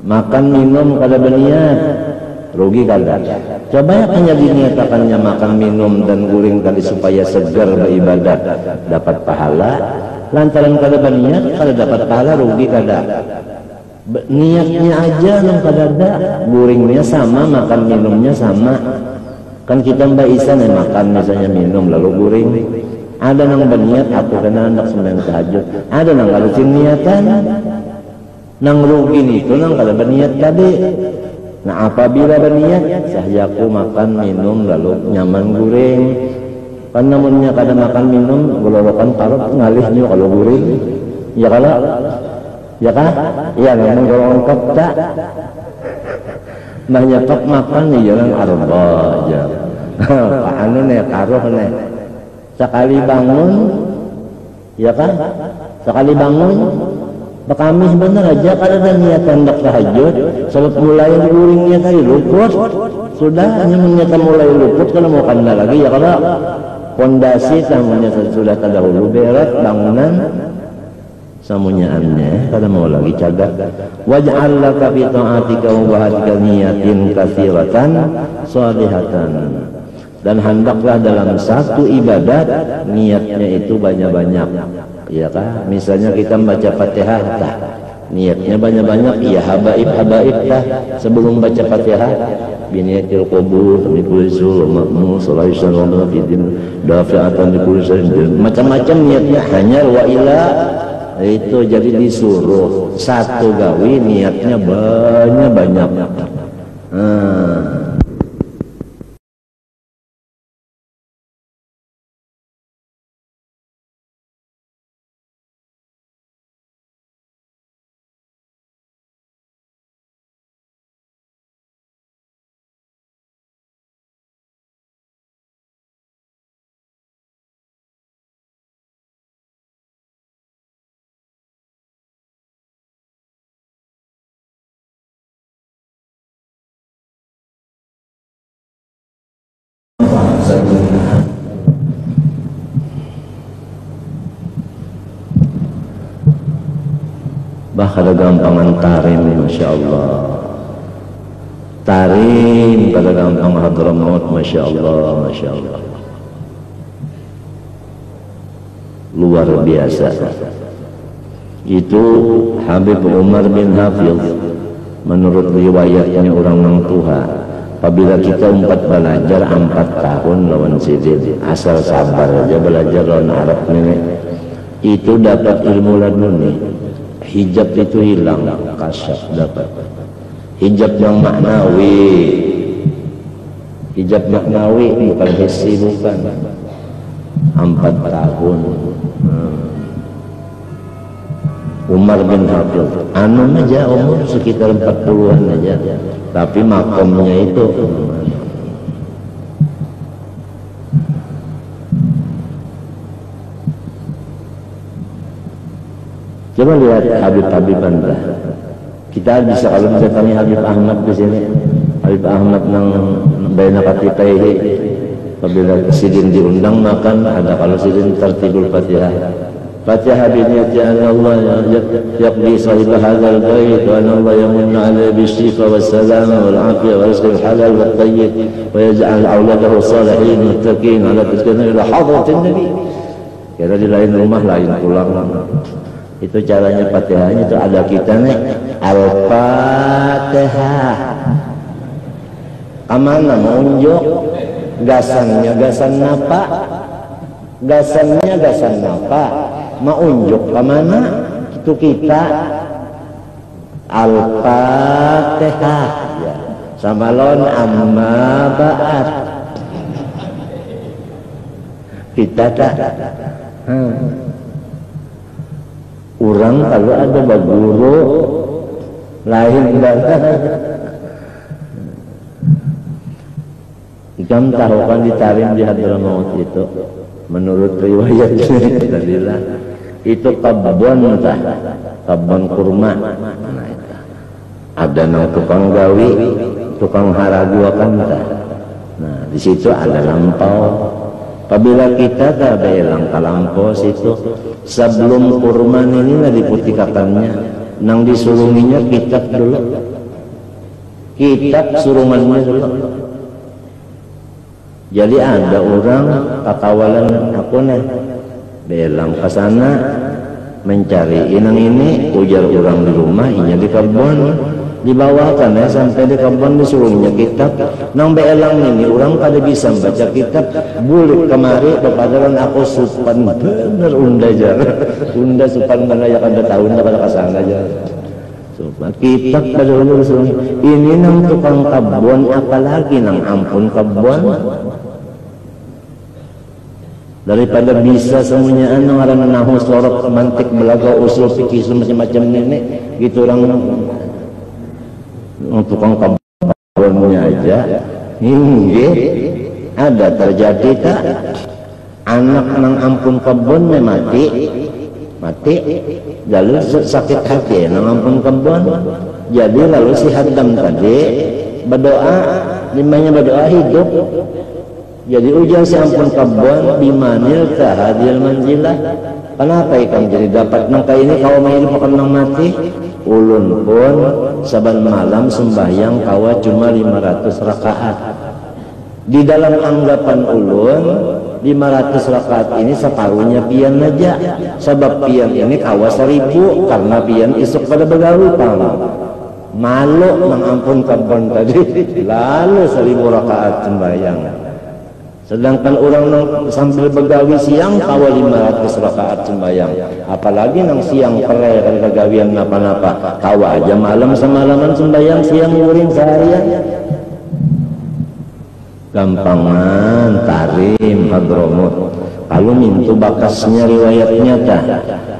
makan minum kada berniat, rugi kada. Coba ya hanya diniatakannya makan minum dan guring tadi supaya segar beribadah dapat pahala. Lantaran kada berniat kada dapat pahala, rugi kada. Niatnya aja nang kada ada, guringnya sama, makan minumnya sama. Kan kita Mbak Isa nih makan misalnya minum lalu guring. Ada nang berniat aku kena hendak sembahyang tahajud. Ada nang kada niatan. Nang rugi itu nang kada berniat tadi. Nah apabila berniat sahyaku makan minum lalu nyaman guring. Kan namunnya kada makan minum gololokan parut ngalihnya kalau guring. Ya kalau ya kan? Iya namun kalau lengkap tak. Nah nyetok makan nih jalan arba aja. Pak anu nih karuh nih. Sekali bangun, ya kan? Sekali bangun, bekamis bener aja kada ada niat hendak tahajud. Sebab mulai guringnya tadi luput, sudah hanya menyata mulai luput kalau mau kanda lagi ya kalau fondasi samunya sudah terdahulu beres bangunan samunyaannya kada mau lagi cagat. Waj'al laka fi ta'atika wa bahatika niyatin katsiratan shalihatan. Dan hendaklah dalam satu ibadat niatnya itu banyak-banyak, ya kan? Misalnya kita membaca Fatihah, niatnya banyak-banyak, iya habaib dah sebelum baca Fatihah. Biniatil qubur, bikulisul, makmul, salaisan, wabafidin, dafi'atan, bikulisan, macam-macam niatnya. Hanya wa ila itu jadi disuruh satu gawi niatnya banyak-banyak. Bah kada gampangan tarim, masya Allah. Tarim kada gampang hadramaut, masya Allah, masya Allah. Luar biasa. Itu Habib Umar bin Hafidh menurut riwayatnya orang nang Tuha. Apabila kita belajar 4 tahun lawan sidin, asal sabar aja belajar lawan Arab nenek, itu dapat ilmu laduni. Hijab itu hilang, kasyaf dapat. Hijab yang maknawi, hijab maknawi bukan hissi, bukan. 4 tahun. Umar bin Hafidh, anu aja umur sekitar 40-an aja, tapi makomnya itu. Coba lihat Habib-Habib Anda. Kita bisa kalau mendatangi Habib Ahmad di sini, Habib Ahmad nang baina katipaihi apabila sidin diundang makan ada kalau sidin tertibul Fatihah. Fatihah biniyati anna Allah yaqdi sahib hadzal bait wa anna Allah yamunna alayhi bishifa wassalama wal afiyah wa rizqil halal wat tayyib wa yaj'al auladahu salihin muttaqin ala tazkiyah ila hadratin nabi. Kira di lain rumah lain pulang. Itu caranya Fatihahnya itu ada kita nih Al-Fatihah. Kamana mau unjuk gasannya gasan napa? Gasannya gasan napa? Mau unjuk kemana? Itu kita Al-Fatihah ya. Sama lon amma ba'at. Kita tak Orang kalau ada baguru lain datang. Ikam tahu kan ditarim di Hadramaut itu menurut riwayat Dalillah itu kabon tah kabon kurma. Nah, itu. Ada nang tukang gawi, tukang haraguakan tah. Nah, di situ ada lampau. Apabila kita tak ada yang kalampau situ sebelum kurman ini lah diputikakannya nang disulunginya kitab dulu, kitab surumannya dulu. Jadi ada orang kakawalan aku nih belang ke sana mencari inang ini ujar orang di rumah inya di kebun dibawakan ya sampai di kebun disuruhnya kitab nang belang ini orang kada bisa baca kitab bulik kemari kepadaran aku supan bener unda jar unda supan mana ya kada tahu unda kada kasana jar supan kitab pada orang disuruh ini nang tukang kebun apalagi nang ampun kebun daripada bisa semuanya anu ngaran nahu sorok mantik belaga usul fikih macam-macam nenek gitu orang tukang kebunnya aja hingga ada terjadi tak anak nang ampun kebunnya mati lalu sakit hati nang ampun kebun jadi lalu si Haddam tadi berdoa limanya berdoa hidup jadi ujian si ampun kebun bimanil tahadil manjilah. Kenapa ikan jadi dapat nangka ini kau main makan nang mati ulun pun saban malam sembahyang kawa cuma 500 rakaat. Di dalam anggapan ulun 500 rakaat ini separuhnya pian aja. Sebab pian ini kawa 1000 karena pian isuk pada begawi pala. Malu nang ampun kebun tadi lalu 1000 rakaat sembahyang. Sedangkan orang sambil begawi siang kawa 500 rakaat sembahyang. Apalagi nang siang perai kan kegawian napa-napa. Kawa aja malam semalaman sembahyang siang nguring seharian. Gampangan tarim Hadramaut. Kalau mintu bakasnya riwayatnya dah.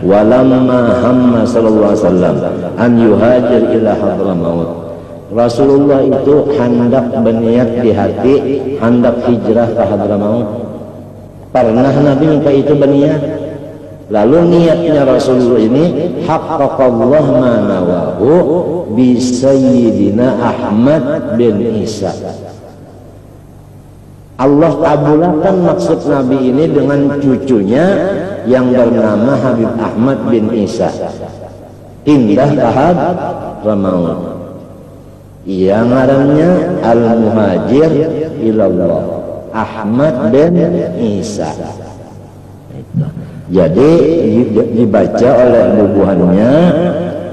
Walamma hamma sallallahu alaihi wasallam an yuhajir ila Hadramaut. Rasulullah itu hendak berniat di hati hendak hijrah ke Hadramaut. Pernah Nabi minta itu berniat. Lalu niatnya Rasulullah ini haqqaqallah ma nawahu bi Sayyidina Ahmad bin Isa. Allah kabulkan maksud Nabi ini dengan cucunya yang bernama Habib Ahmad bin Isa. Pindah ke Hadramaut. Yang ngarannya Al-Muhajir ilallah Ahmad bin Isa. Jadi dibaca oleh bubuhannya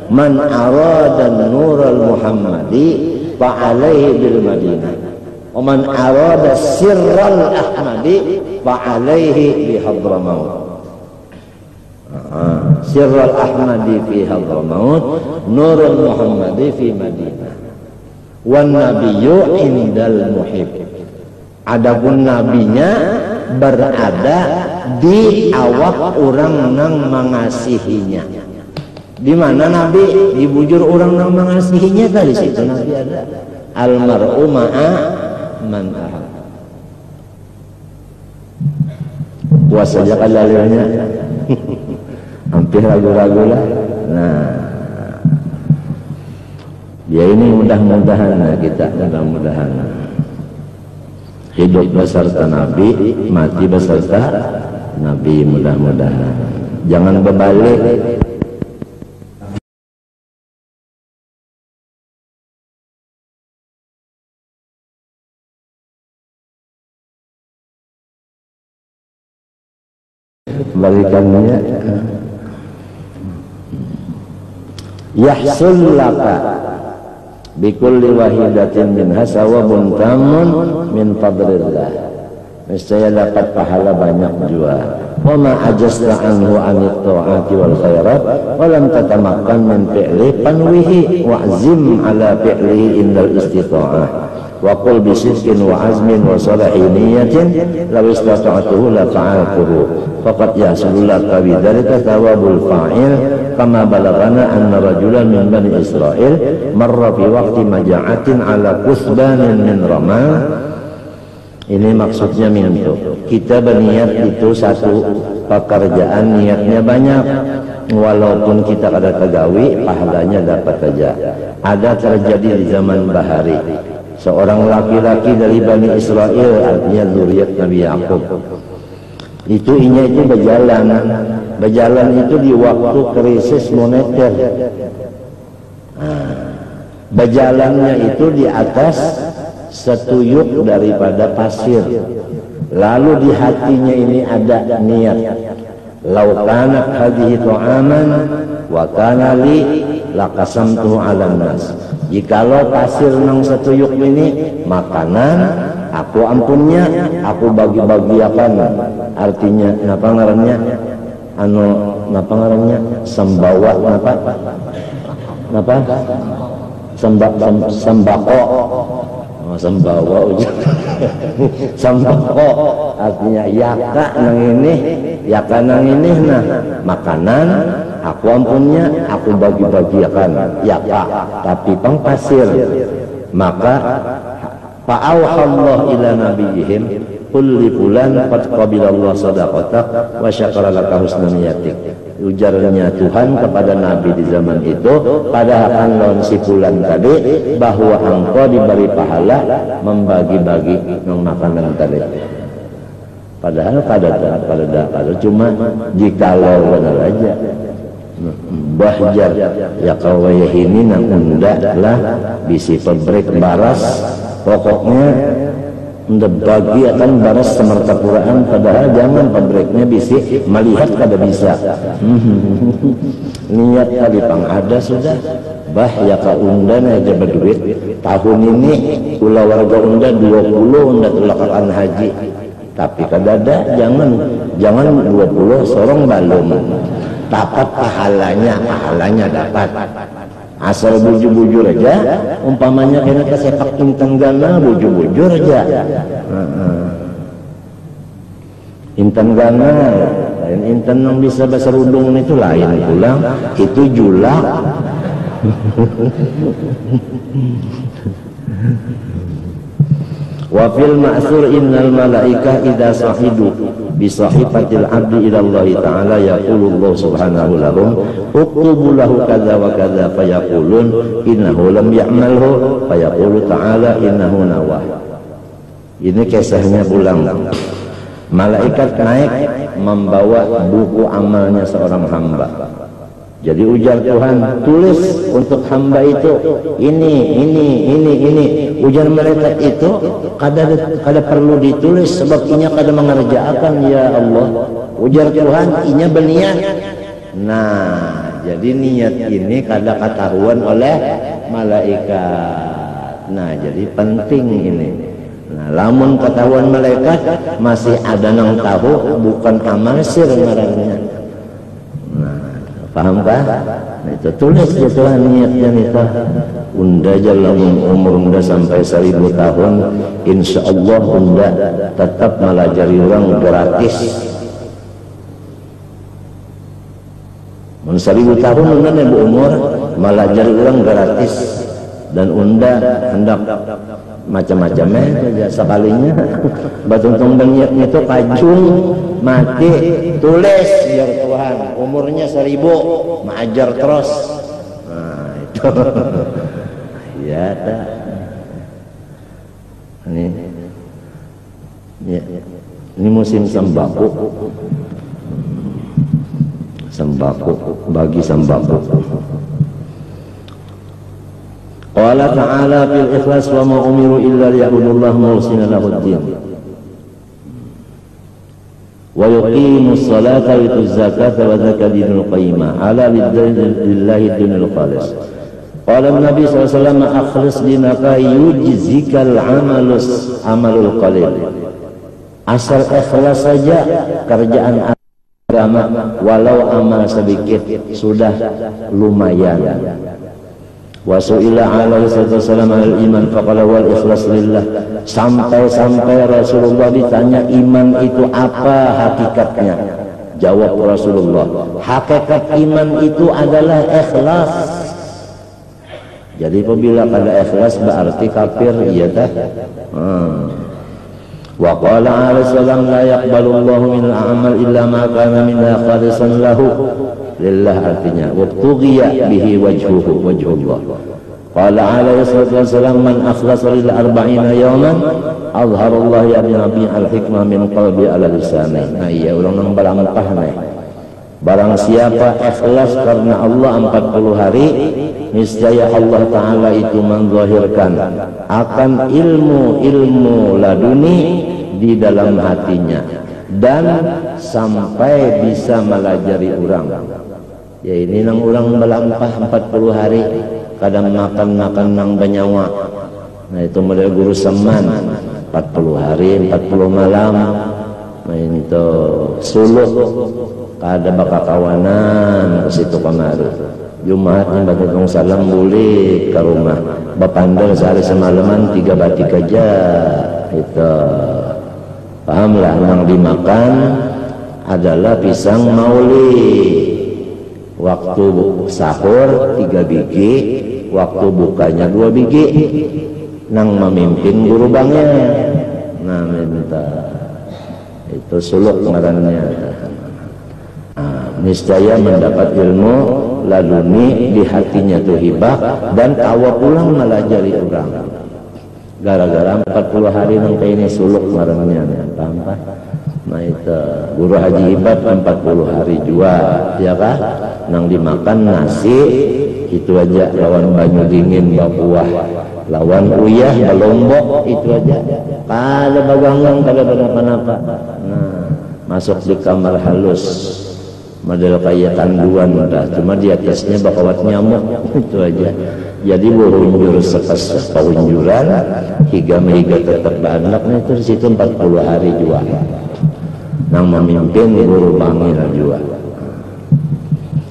man arada nural Muhammadi fa alaihi bil Madinah wa man arada sirral Ahmadi fa alaihi bi Hadramaut. Sirral Ahmadi fi Hadramaut nurul Muhammadi fi Madinah. Wan nabiyyu indal muhib. Adapun nabinya berada di awak orang nang mengasihinya. Di mana nabi dibujur orang nang mengasihinya tadi situ nabi ada. Almar'u ma'a man ahab. Puasa aja kalalirnya. Hampir ragu-ragu lah. Nah Ya ini mudah-mudahan kita mudah-mudahan hidup beserta Nabi, mati beserta Nabi, mudah-mudahan. Jangan berbalik. Balikannya yahsul laka bikulli wahidatin minha sawabun tamun min fadlillah, niscaya dapat pahala banyak juga. Wa ma ajasta anhu anit ta'ati wal khairat wa lam tatamakkan min fi'li panwihi wa'zim ala fi'lihi indal istita'ah wa qul bisidqin wa azmin wa salahi niyatin law istata'tuhu la fa'altuhu faqad yahsulu laka bidzalika thawabul fa'il kama balagana anna rajulan min bani Israil marra fi waqti maja'atin ala kusbanin min ramal. Ini maksudnya mintu. Kita berniat itu satu pekerjaan, niatnya banyak. Walaupun kita ada kegawi, pahalanya dapat saja. Ada terjadi di zaman Bahari. Seorang laki-laki dari Bani Israel, artinya zuriat Nabi Yakub. Itu berjalan. Berjalan itu di waktu krisis moneter. Berjalannya itu di atas setuyuk daripada pasir. Lalu di hatinya ini ada niat, lau kanat hadhihi ta'aman wa kana li laqasamtuhu 'alan nas. Jikalau pasir nang setuyuk ini makanan, aku ampunnya, aku bagi-bagiakan. Artinya napa ngarannya? Napa ngarannya? Sembawa napa? Sembako. Sembawa sembako artinya yaka nang ini nah makanan aku ampunnya, aku bagi-bagiakan yaka, tapi pang pasir. Maka fa'auhallahu ila nabiyihim qul li fulan qad qabilallahu shadaqatak wa syakara laka husna niyatik. Ujarnya Tuhan kepada Nabi di zaman itu pada lawan si fulan tadi bahwa engkau diberi pahala membagi-bagi makanan tadi. Padahal pada cuma jikalau benar aja bahjar ya kawayahini nang unda lah bisi pabrik baras, pokoknya unda bagi akan baras semertapuraan, padahal jangan pabriknya bisi melihat kada bisa. Niat tadi pang ada sudah bah ya ka unda aja berduit tahun ini ulah warga unda 20 unda tulakan haji, tapi kadada jangan 20 sorong balum dapat pahalanya dapat. Asal bujur-bujur aja, umpamanya kena kesepak intan gana, bujur-bujur aja. Intan gana, lain intan yang bisa bahasa rundung itu lain pulang, itu julak. Wa fil ma'sur innal malaika idza sahidu bi sahifatil abdi ila Allah taala yaqulu Allah subhanahu lahum uktubu lahu kadza wa kadza fayaqulun innahu lam ya'malhu fayaqulu ta'ala innahu nawah. Ini kisahnya pulang. Malaikat naik membawa buku amalnya seorang hamba. Jadi ujar Tuhan, tulis untuk hamba itu ini. Ujar malaikat itu kada perlu ditulis sebab inya kada mengerjakan ya Allah. Ujar Tuhan, inya berniat. Nah, jadi niat ini kada ketahuan oleh malaikat. Nah, jadi penting ini. Nah, lamun ketahuan malaikat masih ada nang tahu bukan amal sir ngarannya. Paham kah? Nah, itu tulis ya Tuhan niatnya itu. Unda jalan umur unda sampai 1000 tahun, insya Allah unda tetap melajari orang gratis. 1000 tahun unda nebu umur melajari orang gratis, dan unda hendak macam-macamnya saja sekalinya. Batuntung niatnya itu kajung mati tulis biar Tuhan umurnya 1000 mengajar terus. Nah, Ya tak. Ini ya. Ini musim sembako. Sembako, bagi sembako. Qala ta'ala fil ikhlas wa ma umiru illa liya'budullaha mukhlishina lahud-din wa yuqimus salata wa yutuz zakata wa dzakata dinul qayyimah ala lillahi dinul khalis. Qala Nabi sallallahu alaihi wasallam akhlis dinaka yujzikal amalul qalil. Asal ikhlas saja kerjaan agama, walau amal sedikit sudah lumayan. Wa su'ila alaihi wasallam al-iman faqala wal ikhlas lillah. Sampai Rasulullah ditanya iman itu apa hakikatnya. Jawab Rasulullah, hakikat iman itu adalah ikhlas. Jadi apabila kada ikhlas berarti kafir, iya tak? Wa qala alaihi wasallam la yaqbalu Allahu min al-amal illa ma kana minha khalisan lahu lillah, artinya wabtughiya bihi wajhullah. Qala alaihi wasallam man akhlasa lil 40 yawman azharallahu ya nabi al-hikmah min qalbi ala lisani. Nah iya ulang nang balangkah nih. Barang siapa ikhlas karena Allah 40 hari, niscaya Allah Ta'ala itu menzahirkan akan ilmu laduni di dalam hatinya dan sampai bisa melajari orang. Ya ini nang orang melampah 40 hari kadang makan nang banyawa. Nah itu model guru seman 40 hari 40 malam. Nah ini tuh suluk kada bakal kawanan ke situ kemari. Jumatnya baca salam boleh ke rumah. Bapandel sehari semalaman 3 batik aja. Itu pahamlah, yang dimakan adalah pisang mauli. Waktu sahur 3 biji, waktu bukanya 2 biji. Nang memimpin guru bangnya. Nah minta itu suluk ngarannya. Niscaya mendapat ilmu laduni di hatinya tuh hibah dan awak pulang melajari orang. Gara-gara 40 hari nang kayak ini suluk marangnya, paham pak? Nah itu guru haji hibat 40 hari juga, ya kah? Nang dimakan nasi itu aja, lawan banyu dingin babuah, lawan uyah balombok itu aja. Kada baganggang, kada kenapa-napa. Nah masuk di kamar halus. Model kayak tanduan udah, cuma di atasnya bakawat nyamuk itu aja. Jadi berunjur sekas paunjuran hingga mehiga tetap anaknya itu di situ 40 hari juga. Nang memimpin guru bangil juga.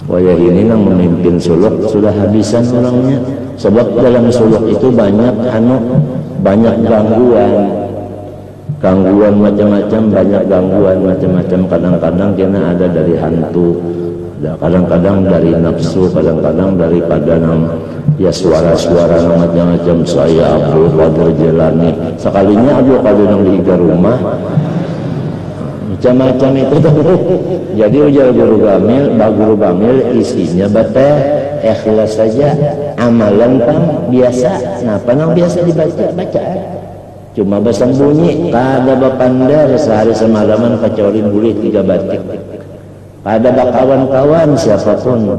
Wayah ini nang memimpin suluk sudah habisan orangnya. Sebab dalam suluk itu banyak gangguan macam-macam, banyak gangguan macam-macam. Kadang-kadang kena ada dari hantu, kadang-kadang dari nafsu, kadang-kadang daripada ya suara-suara macam-macam. Saya Abdul Qadir Jilani, sekalinya Abdul Qadir yang di rumah macam-macam itu. Jadi ujar guru Gamil isinya bata ikhlas saja, amalan pang biasa. Kenapa nang biasa dibaca? Cuma bersembunyi, kada bapandar sehari semalaman kecuali boleh 3 batik. Kada bakawan-kawan siapapun.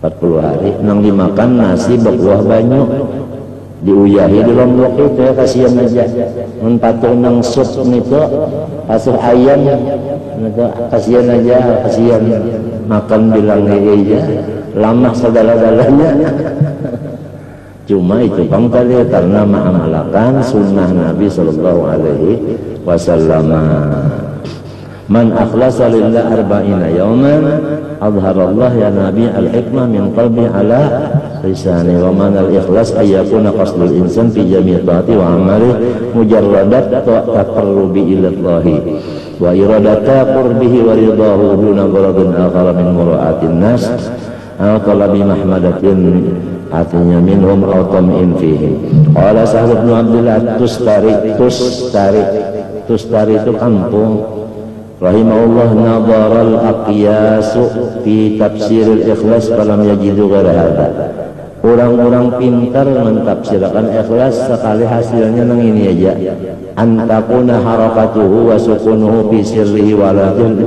40 hari nang dimakan nasi berkuah banyak, diuyahi di lombok itu ya, kasihan aja. Menpatu nang sup itu asup ayam itu kasihan aja, kasihan makan bilang aja lama segala-galanya. Cuma itu bang tadi karena mengamalkan sunnah Nabi Sallallahu Alaihi Wasallam. Man akhlasa lillah 40 yawman adharallah ya Nabi al-hikmah min qalbi ala lisani. Wa man al-ikhlas ayyakuna qasdul insan fi jami' ta'ati wa amali mujarradat taqarrubi ilallahi wa iradata qurbihi wa ridahu duna gharadin akhara min mura'atin nas aw talabi mahmadatin artinya minhum aw tam'in fihi. Qala Sa'd bin Abdullah Tustari itu kampung. Rahimahullah nadharal aqyasu fi tafsiril ikhlas falam yajidu ghaira hadha. orang-orang pintar mentafsirkan ikhlas sekali hasilnya nang ini aja, antakuna harakatuhu wa sukunuhu fi sirrihi walakin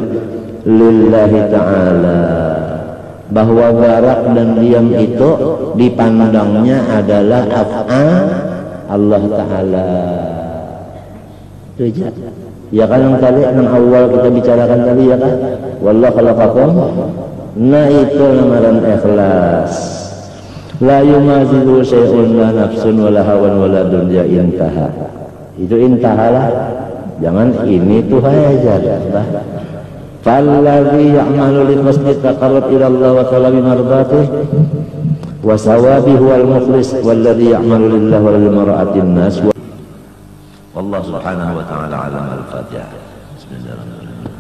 lillahi ta'ala, bahwa gerak dan diam itu dipandangnya adalah af'al Allah Ta'ala. Itu aja. Ya kan yang tadi yang awal kita bicarakan tadi ya kan, wallahu khalaqakum. Nah itu lamaran ikhlas. La yumazidu syai'un la nafsun wala hawan wala dunya intaha. Itu intahalah. Jangan ini tuh aja bah. Falladhi ya'malu li qasdi taqarrub ila Allah wa talabi mardatih wa sawabihi wal mukhlis walladhi ya'malu lillahi wa lil mar'atin nas. والله سبحانه وتعالى علم الفاتحة. بسم الله الرحمن الرحيم.